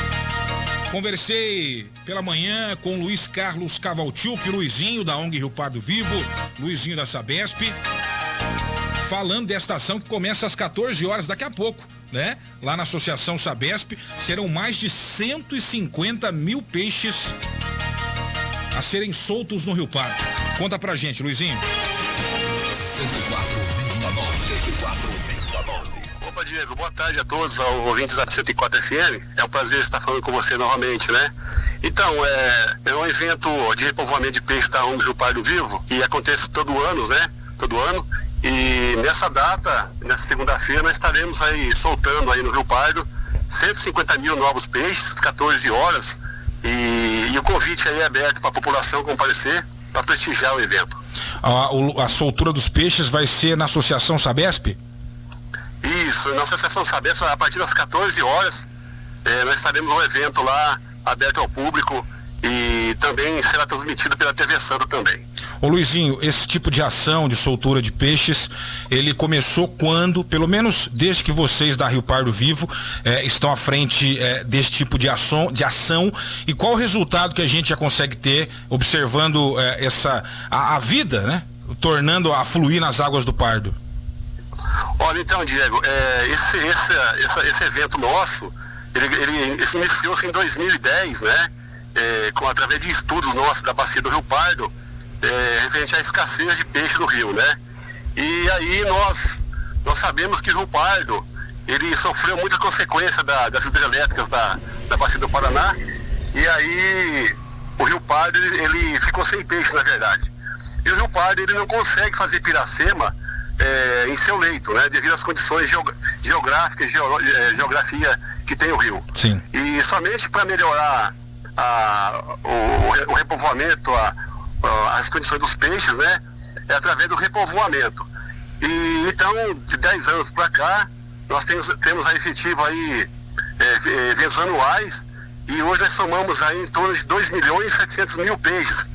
Conversei pela manhã com Luiz Carlos Cavaltiuk, Luizinho da ONG Rio Pardo Vivo, Luizinho da Sabesp, falando desta ação que começa às 14 horas daqui a pouco, né? Lá na Associação Sabesp, serão mais de 150 mil peixes a serem soltos no Rio Pardo. Conta pra gente, Luizinho. 104,9. Opa, Diego, boa tarde a todos, aos ouvintes da 104 FM. É um prazer estar falando com você novamente, né? Então, é um evento de repovoamento de peixe da ONG Rio Pardo Vivo, que acontece todo ano, né? Todo ano. E nessa data, nessa segunda-feira, nós estaremos aí soltando aí no Rio Pardo 150 mil novos peixes, 14 horas. E o convite aí é aberto para a população comparecer para prestigiar o evento. A soltura dos peixes vai ser na Associação Sabesp? Isso, na Associação Sabesp, a partir das 14 horas, nós estaremos no evento lá, aberto ao público, e também será transmitido pela TV Santo também. Ô Luizinho, esse tipo de ação de soltura de peixes, ele começou quando, pelo menos desde que vocês da Rio Pardo Vivo estão à frente desse tipo de ação, e qual o resultado que a gente já consegue ter observando a vida, né? Tornando a fluir nas águas do Pardo? Olha, então, Diego, esse evento nosso, ele iniciou-se em 2010, né? Através de estudos nossos da bacia do Rio Pardo, referente à escassez de peixe do rio, né? E aí nós sabemos que o Rio Pardo, ele sofreu muita consequência das hidrelétricas da bacia do Paraná, e aí o Rio Pardo, ele ficou sem peixe, na verdade. E o Rio Pardo, ele não consegue fazer piracema em seu leito, né? Devido às condições geográficas, geografia que tem o rio. Sim. E somente para melhorar o repovoamento, as condições dos peixes, né? É através do repovoamento. E então, de 10 anos para cá, nós temos a efetiva aí eventos anuais, e hoje nós somamos aí em torno de 2.700.000 peixes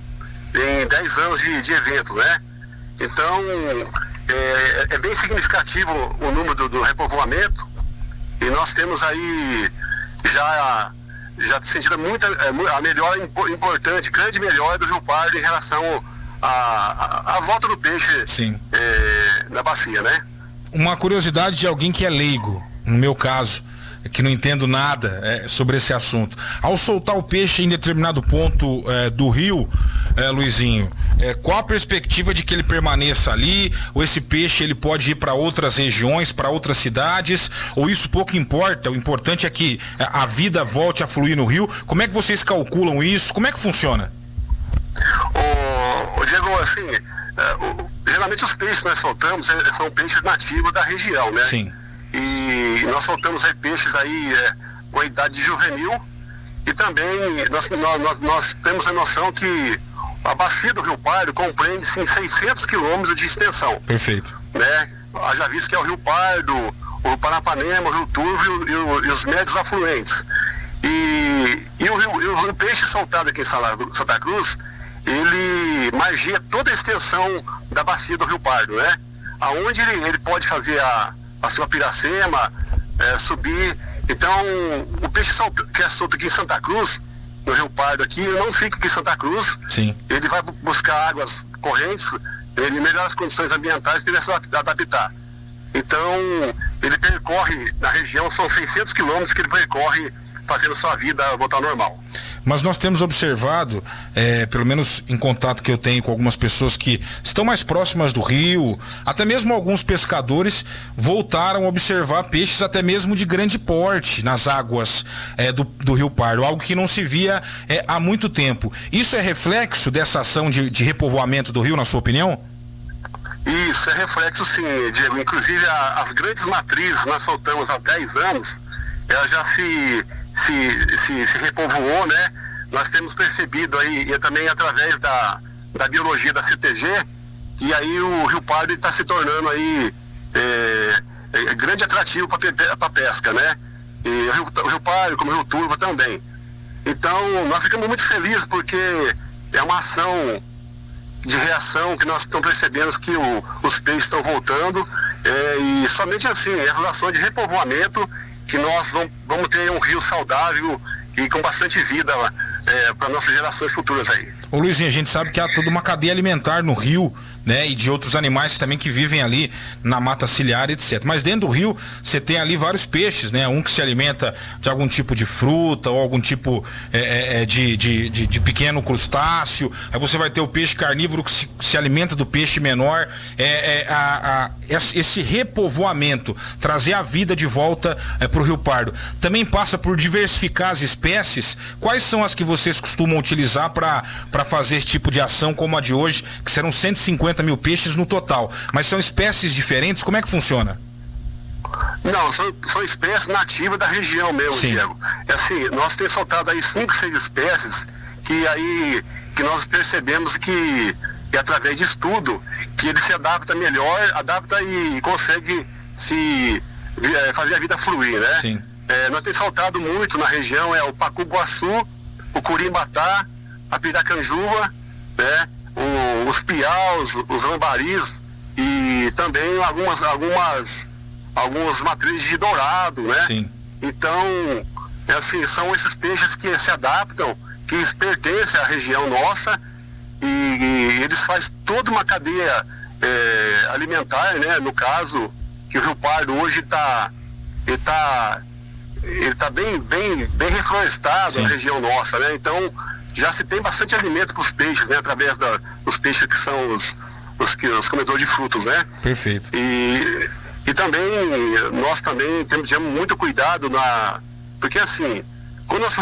em 10 anos de evento, né? Então, é bem significativo o número do repovoamento, e nós temos aí já sentido a melhora importante, grande melhora do Rio Pardo em relação à volta do peixe. Sim. Na bacia, né? Uma curiosidade de alguém que é leigo, no meu caso, que não entendo nada sobre esse assunto. Ao soltar o peixe em determinado ponto do rio, Luizinho, qual a perspectiva de que ele permaneça ali, ou esse peixe ele pode ir para outras regiões, para outras cidades, ou isso pouco importa? O importante é que a vida volte a fluir no rio. Como é que vocês calculam isso? Como é que funciona? O Diego, assim, geralmente os peixes que nós soltamos são peixes nativos da região, né? Sim. E nós soltamos aí peixes aí com a idade juvenil, e também nós temos a noção que a bacia do Rio Pardo compreende sim 600 quilômetros de extensão. Perfeito. Né? Já visto que é o Rio Pardo, o Paranapanema, o Rio Turvo e os médios afluentes. E o peixe soltado aqui em Santa Cruz, ele margeia toda a extensão da bacia do Rio Pardo, né? Aonde ele pode fazer a sua piracema, subir. Então, o peixe que é solto aqui em Santa Cruz, no Rio Pardo aqui, ele não fica aqui em Santa Cruz. Sim. Ele vai buscar águas correntes, ele melhora as condições ambientais para ele se adaptar. Então, ele percorre, na região, são 600 quilômetros que ele percorre fazendo sua vida voltar ao normal. Mas nós temos observado, pelo menos em contato que eu tenho com algumas pessoas que estão mais próximas do rio, até mesmo alguns pescadores voltaram a observar peixes até mesmo de grande porte nas águas do Rio Pardo, algo que não se via há muito tempo. Isso é reflexo dessa ação de repovoamento do rio, na sua opinião? Isso, é reflexo sim, Diego. Inclusive as grandes matrizes nós soltamos há 10 anos, ela já se repovoou, né? Nós temos percebido aí, e também através da biologia da CTG, e aí o Rio Pardo está se tornando aí grande atrativo para pesca, né? E o Rio Pardo, como o Rio Turvo também. Então, nós ficamos muito felizes porque é uma ação de reação que nós estamos percebendo que os peixes estão voltando, e somente assim, essas ações de repovoamento, que nós vamos ter um rio saudável e com bastante vida para nossas gerações futuras aí. Ô Luizinho, a gente sabe que há toda uma cadeia alimentar no rio, né, e de outros animais também que vivem ali na mata ciliar, etc. Mas dentro do rio você tem ali vários peixes, né? Um que se alimenta de algum tipo de fruta ou algum tipo de pequeno crustáceo. Aí você vai ter o peixe carnívoro que se alimenta do peixe menor. Esse repovoamento, trazer a vida de volta para o Rio Pardo, também passa por diversificar as espécies. Quais são as que vocês costumam utilizar para fazer esse tipo de ação como a de hoje, que serão 150 mil peixes no total, mas são espécies diferentes? Como é que funciona? Não, são espécies nativas da região mesmo, Sim. Diego. É assim, nós temos soltado aí 5, 6 espécies que nós percebemos que através de estudo, que ele se adapta melhor, e consegue fazer a vida fluir, né? Sim. Nós temos soltado muito na região, o pacu-guaçu, o curimbatá, a piracanjuba, né? Os piaus, os lambaris e também algumas matrizes de dourado, né? Sim. Então, assim, são esses peixes que se adaptam, que pertencem à região nossa, e eles fazem toda uma cadeia alimentar, né? No caso, que o Rio Pardo hoje está bem reflorestado. Sim. Na região nossa, né? Então, já se tem bastante alimento para os peixes, né? Através dos peixes que são os comedores de frutos, né? Perfeito. E também, nós também temos muito cuidado porque assim, quando nós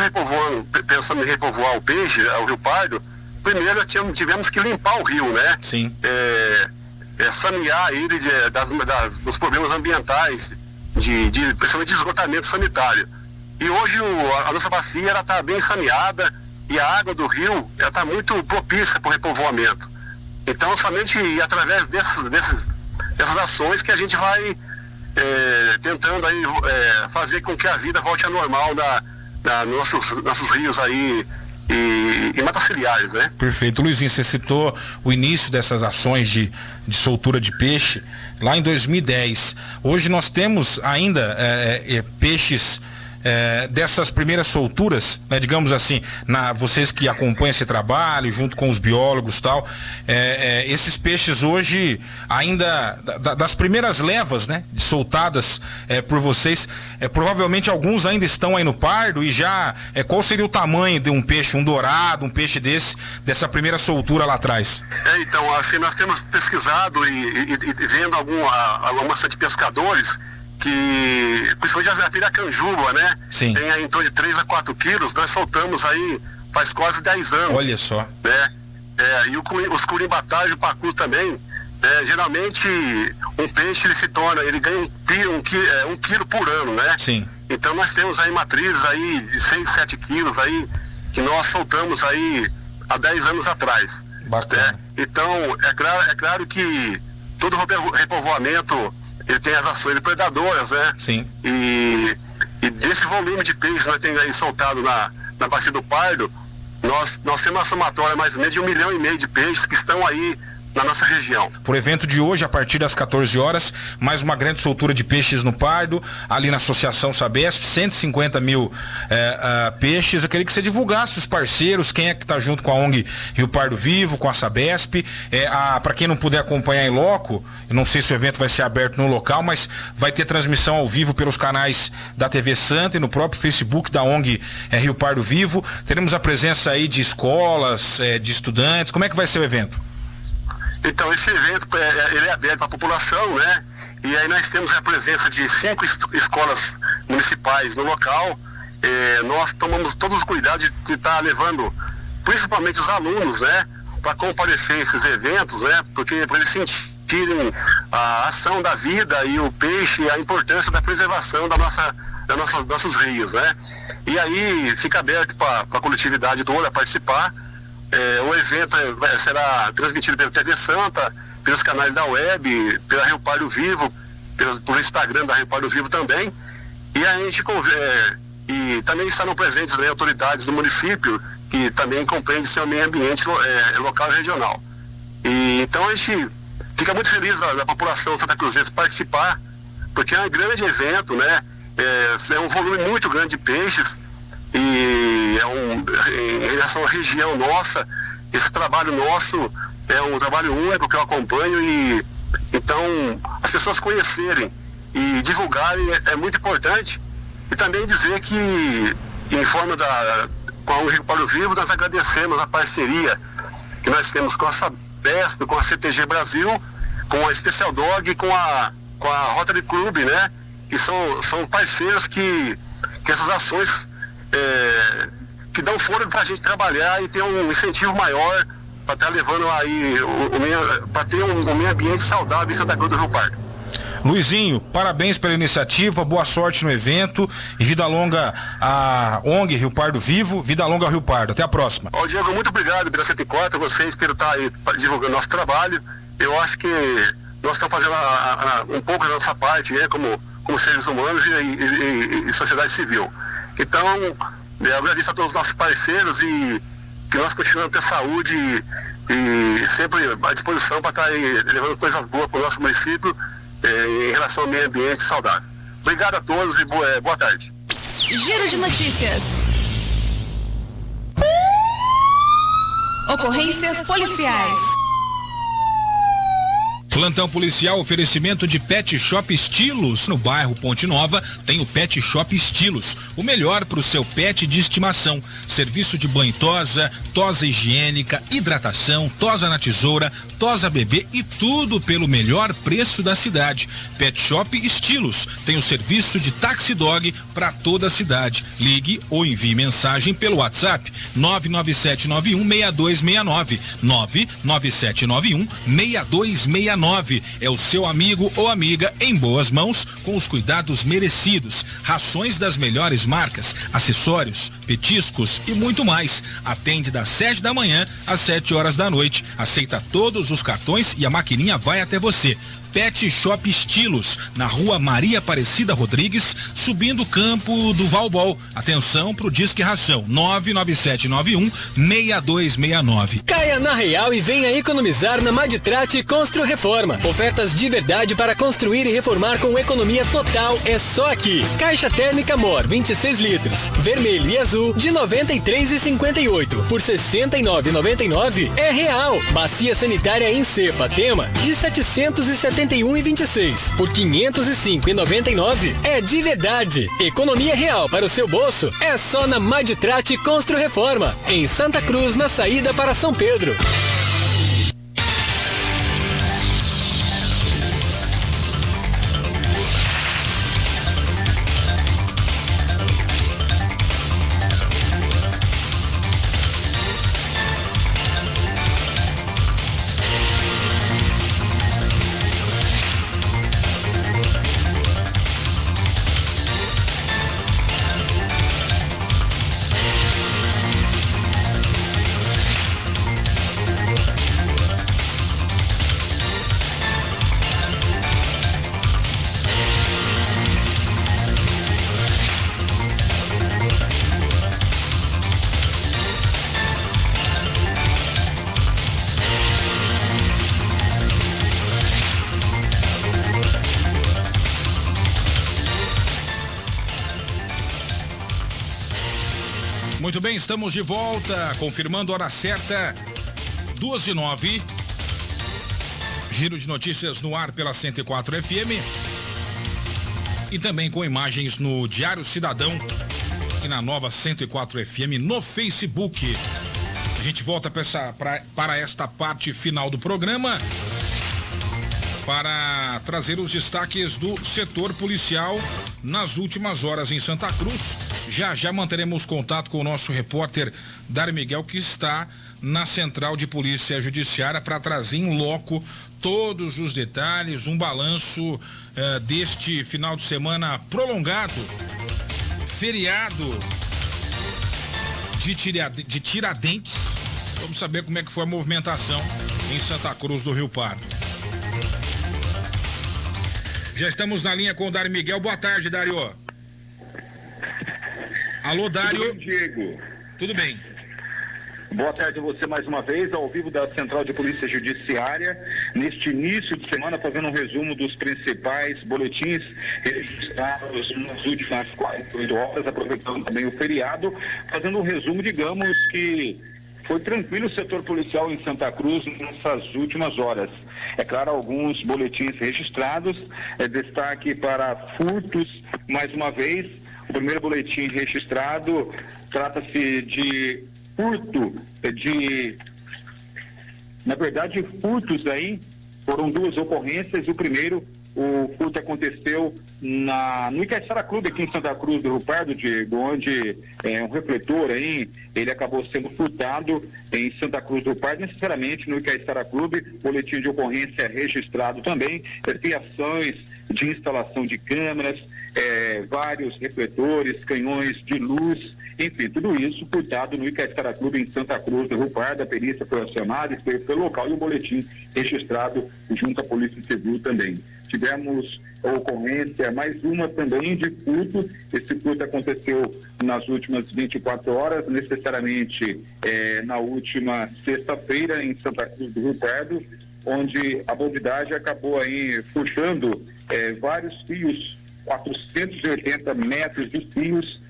pensamos em repovoar o peixe, o Rio Pardo, primeiro tivemos que limpar o rio, né? Sim. Sanear ele dos problemas ambientais, principalmente de esgotamento sanitário. E hoje a nossa bacia está bem saneada, e a água do rio está muito propícia para o repovoamento. Então, somente através dessas ações que a gente vai tentando aí, fazer com que a vida volte ao normal nos nossos rios aí e matas ciliares, né? Perfeito. Luizinho, você citou o início dessas ações de soltura de peixe lá em 2010. Hoje nós temos ainda peixes dessas primeiras solturas, né, digamos assim, vocês que acompanham esse trabalho junto com os biólogos e tal, esses peixes hoje ainda das primeiras levas, né, soltadas por vocês, provavelmente alguns ainda estão aí no Pardo. E já qual seria o tamanho de um peixe, um dourado, um peixe dessa primeira soltura lá atrás? Então, assim, nós temos pesquisado e vendo algumas de pescadores que, principalmente a piracanjuba, né? Sim. Tem aí em torno de 3 a 4 quilos, nós soltamos aí faz quase 10 anos. Olha só. Né? E os curimbatás e o pacu também, geralmente um peixe ele ganha um quilo por ano, né? Sim. Então nós temos aí matrizes aí de 6, 7 quilos aí, que nós soltamos aí há 10 anos atrás. Bacana. Né? Então, é claro que todo repovoamento ele tem as ações predadoras, né? Sim. E desse volume de peixes que nós temos aí soltado na bacia do Pardo, nós temos uma somatória mais ou menos de 1,5 milhão de peixes que estão aí na nossa região. Por evento de hoje, a partir das 14 horas, mais uma grande soltura de peixes no Pardo, ali na Associação Sabesp, 150 mil peixes. Eu queria que você divulgasse os parceiros, quem é que está junto com a ONG Rio Pardo Vivo, com a Sabesp. Para quem não puder acompanhar em loco, eu não sei se o evento vai ser aberto no local, mas vai ter transmissão ao vivo pelos canais da TV Santa e no próprio Facebook da ONG Rio Pardo Vivo. Teremos a presença aí de escolas, de estudantes. Como é que vai ser o evento? Então, esse evento ele é aberto para a população, né? E aí nós temos a presença de 5 escolas municipais no local. Nós tomamos todos os cuidados de estar levando, principalmente os alunos, né? Para comparecer a esses eventos, né? Porque para eles sentirem a ação da vida e o peixe e a importância da preservação nossos rios, né? E aí fica aberto para a coletividade toda participar. O evento será transmitido pela TV Santa, pelos canais da web, pela Rio Pardo Vivo, pelo Instagram da Rio Pardo Vivo também. E a gente e também estarão presentes, né, autoridades do município, que também compreende seu meio ambiente local e regional. E então a gente fica muito feliz da população santacruzense participar, porque é um grande evento, né? É um volume muito grande de peixes, e em relação à região nossa, esse trabalho nosso é um trabalho único que eu acompanho, e então as pessoas conhecerem e divulgarem é muito importante. E também dizer que, em forma com a Rio Pardo Vivo, nós agradecemos a parceria que nós temos com a Sabesp, com a CTG Brasil, com a Special Dog e com a Rotary Club, né? Que são parceiros que essas ações que dão fôlego para a gente trabalhar e ter um incentivo maior para estar levando aí para ter um meio ambiente saudável em Santa Cruz do Rio Pardo. Luizinho, parabéns pela iniciativa, boa sorte no evento e vida longa a ONG Rio Pardo Vivo, vida longa ao Rio Pardo. Até a próxima. Diego, muito obrigado pela 104, vocês por estar aí divulgando nosso trabalho. Eu acho que nós estamos fazendo um pouco da nossa parte, né, como seres humanos e sociedade civil. Então, eu agradeço a todos os nossos parceiros e que nós continuamos a ter saúde e sempre à disposição para estar aí levando coisas boas para o nosso município em relação ao meio ambiente saudável. Obrigado a todos e boa tarde. Giro de notícias. Ocorrências policiais. Plantão policial, oferecimento de Pet Shop Estilos. No bairro Ponte Nova tem o Pet Shop Estilos, o melhor para o seu pet de estimação. Serviço de banho e tosa higiênica, hidratação, tosa na tesoura, tosa bebê e tudo pelo melhor preço da cidade. Pet Shop Estilos tem o serviço de Taxi Dog para toda a cidade. Ligue ou envie mensagem pelo WhatsApp 997916269, 997916269. É o seu amigo ou amiga em boas mãos, com os cuidados merecidos. Rações das melhores marcas, acessórios, petiscos e muito mais. Atende das 7 da manhã às 7 horas da noite. Aceita todos os cartões e a maquininha vai até você. Pet Shop Estilos, na rua Maria Aparecida Rodrigues, subindo o campo do Valbol. Atenção pro Disque Ração, 997916269. Caia na Real e venha economizar na Maditrate Constru Reforma. Ofertas de verdade para construir e reformar com economia total é só aqui. Caixa térmica Mor, 26 litros, vermelho e azul, de R$ 93,58 por R$ 69,99 é real. Bacia sanitária em cepa Tema, de 771,26 por R$ 505,99 é de verdade. Economia real para o seu bolso é só na Maditrate Constru Reforma, em Santa Cruz, na saída para São Pedro. Muito bem, estamos de volta, confirmando a hora certa, 2h09. Giro de notícias no ar pela 104 FM. E também com imagens no Diário Cidadão e na nova 104 FM no Facebook. A gente volta para esta parte final do programa para trazer os destaques do setor policial nas últimas horas em Santa Cruz. Já manteremos contato com o nosso repórter Dário Miguel, que está na Central de Polícia Judiciária, para trazer em loco todos os detalhes, um balanço deste final de semana prolongado, feriado de Tiradentes, Vamos saber como é que foi a movimentação em Santa Cruz do Rio Pardo. Já estamos na linha com o Dário Miguel. Boa tarde, Dário. Alô, Dário. Tudo bem, Diego? Tudo bem. Boa tarde a você mais uma vez, ao vivo da Central de Polícia Judiciária, neste início de semana, fazendo um resumo dos principais boletins registrados nas últimas 48 horas, aproveitando também o feriado, fazendo um resumo, digamos que foi tranquilo o setor policial em Santa Cruz nessas últimas horas. É claro, alguns boletins registrados, destaque para furtos, mais uma vez. O primeiro boletim registrado trata-se de furto na verdade, furtos aí, foram duas ocorrências. O primeiro, o furto aconteceu no Icaiçara Clube, aqui em Santa Cruz do Rio Pardo, Diego, onde um refletor aí, ele acabou sendo furtado em Santa Cruz do Rio Pardo, necessariamente no Icaiçara Clube. Boletim de ocorrência registrado também, fiações de instalação de câmeras, vários refletores, canhões de luz, enfim, tudo isso furtado no Icaiçara Clube em Santa Cruz do Rio Pardo. A perícia foi acionada e foi pelo local, e o boletim registrado junto à Polícia Civil também. Tivemos a ocorrência, mais uma também de furto. Esse furto aconteceu nas últimas 24 horas, necessariamente na última sexta-feira em Santa Cruz do Rio Pardo, onde a bandidagem acabou aí furtando vários fios, 480 metros de fios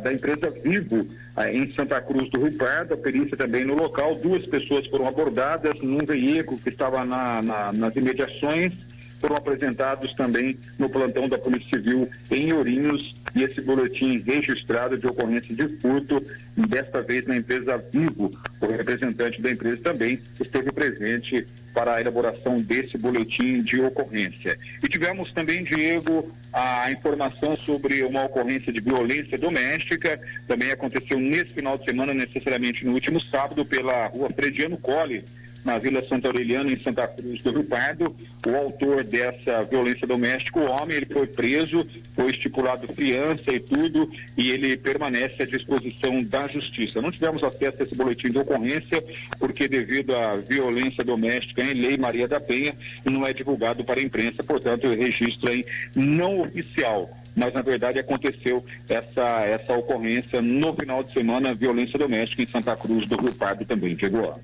da empresa Vivo em Santa Cruz do Rio Pardo. A perícia também no local, 2 pessoas foram abordadas num veículo que estava nas imediações, foram apresentados também no plantão da Polícia Civil em Ourinhos, e esse boletim registrado de ocorrência de furto, desta vez na empresa Vivo. O representante da empresa também esteve presente para a elaboração desse boletim de ocorrência. E tivemos também, Diego, a informação sobre uma ocorrência de violência doméstica. Também aconteceu nesse final de semana, necessariamente no último sábado, pela rua Frediano Colli, na Vila Santa Aureliana, em Santa Cruz do Rio Pardo. O autor dessa violência doméstica, o homem, ele foi preso, foi estipulado fiança e tudo, e ele permanece à disposição da Justiça. Não tivemos acesso a esse boletim de ocorrência, porque devido à violência doméstica em Lei Maria da Penha, não é divulgado para a imprensa, portanto, o registro aí não oficial. Mas, na verdade, aconteceu essa ocorrência no final de semana, violência doméstica em Santa Cruz do Rio Pardo também, Diego.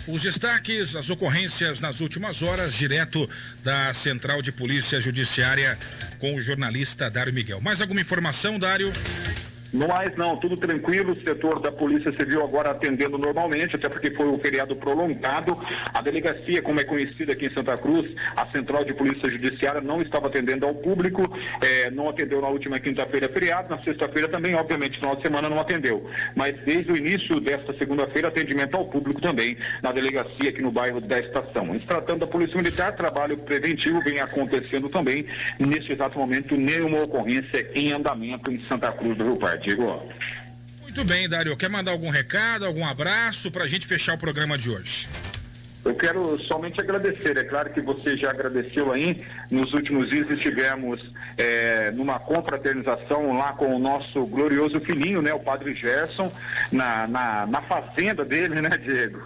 Os destaques, as ocorrências nas últimas horas, direto da Central de Polícia Judiciária com o jornalista Dário Miguel. Mais alguma informação, Dário? Não mais não, tudo tranquilo, o setor da Polícia Civil agora atendendo normalmente, até porque foi um feriado prolongado. A delegacia, como é conhecida aqui em Santa Cruz, a Central de Polícia Judiciária não estava atendendo ao público, não atendeu na última quinta-feira feriado, na sexta-feira também, obviamente, final de semana não atendeu. Mas desde o início desta segunda-feira, atendimento ao público também na delegacia aqui no bairro da Estação. Se tratando da Polícia Militar, trabalho preventivo vem acontecendo também. Neste exato momento, nenhuma ocorrência em andamento em Santa Cruz do Rio Pardo. Diego. Muito bem, Dário. Quer mandar algum recado, algum abraço para a gente fechar o programa de hoje? Eu quero somente agradecer. É claro que você já agradeceu aí. Nos últimos dias estivemos numa confraternização lá com o nosso glorioso filhinho, né, o Padre Gerson, na fazenda dele, né, Diego?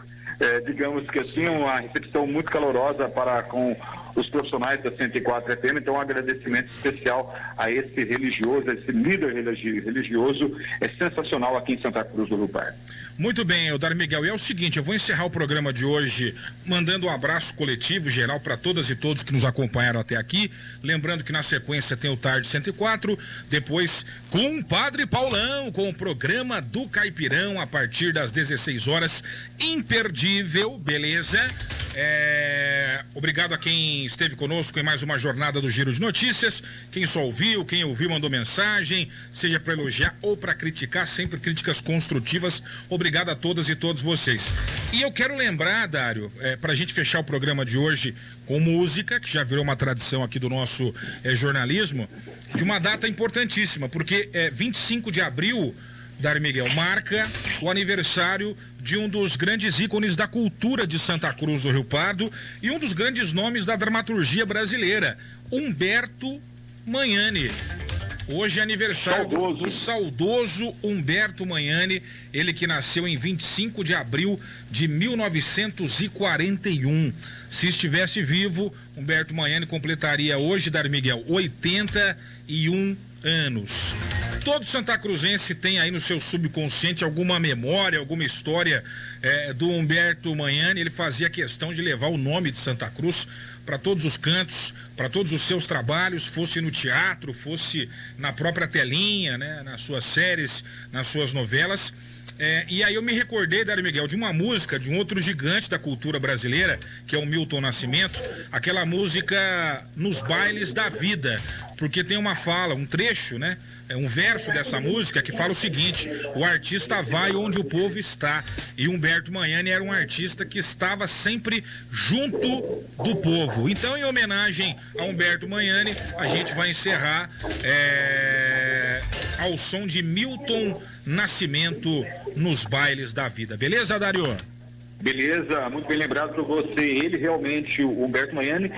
Digamos que assim, uma recepção muito calorosa com os profissionais da 104 FM. Então, um agradecimento especial a esse religioso, a esse líder religioso, é sensacional aqui em Santa Cruz do Rio Pardo. Muito bem, Dário Miguel, e é o seguinte, eu vou encerrar o programa de hoje mandando um abraço coletivo geral para todas e todos que nos acompanharam até aqui, lembrando que na sequência tem o Tarde 104, depois com o Padre Paulão, com o programa do Caipirão a partir das 16 horas, imperdível, beleza? Obrigado a quem esteve conosco em mais uma jornada do Giro de Notícias, quem só ouviu, quem ouviu mandou mensagem, seja para elogiar ou para criticar, sempre críticas construtivas. Obrigado a todas e todos vocês. E eu quero lembrar, Dário, para a gente fechar o programa de hoje com música, que já virou uma tradição aqui do nosso jornalismo, de uma data importantíssima, porque 25 de abril, Dário Miguel, marca o aniversário de um dos grandes ícones da cultura de Santa Cruz do Rio Pardo e um dos grandes nomes da dramaturgia brasileira, Humberto Magnani. Hoje é aniversário do saudoso Humberto Magnani, ele que nasceu em 25 de abril de 1941. Se estivesse vivo, Humberto Magnani completaria hoje, Dário Miguel, 81 anos. Todo santacruzense tem aí no seu subconsciente alguma memória, alguma história do Humberto Magnani. Ele fazia questão de levar o nome de Santa Cruz para todos os cantos, para todos os seus trabalhos, fosse no teatro, fosse na própria telinha, né, nas suas séries, nas suas novelas. E aí eu me recordei, Dário Miguel, de uma música de um outro gigante da cultura brasileira, que é o Milton Nascimento, aquela música Nos Bailes da Vida, porque tem uma fala, um trecho, né? Um verso dessa música que fala o seguinte: o artista vai onde o povo está. E Humberto Magnani era um artista que estava sempre junto do povo. Então, em homenagem a Humberto Magnani, a gente vai encerrar ao som de Milton Nascimento, Nos Bailes da Vida. Beleza, Dário? Beleza, muito bem lembrado por você. Ele realmente, o Humberto Magnani,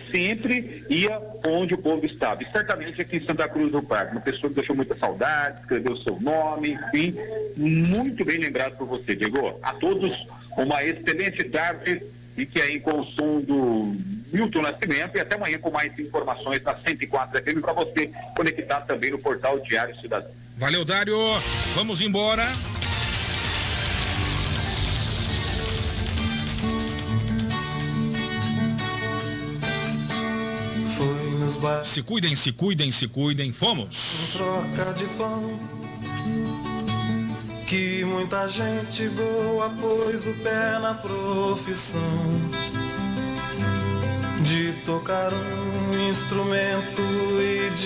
sempre ia onde o povo estava. E certamente aqui em Santa Cruz do Parque, uma pessoa que deixou muita saudade, escreveu seu nome, enfim. Muito bem lembrado por você, Diego. A todos, uma excelente tarde. Fique aí com o som do Milton Nascimento e até amanhã com mais informações da 104 FM para você conectar também no portal Diário Cidadão. Valeu, Dário. Vamos embora. Se cuidem, se cuidem, se cuidem. Fomos. Troca de pão, que muita gente boa pôs o pé na profissão de tocar um instrumento e de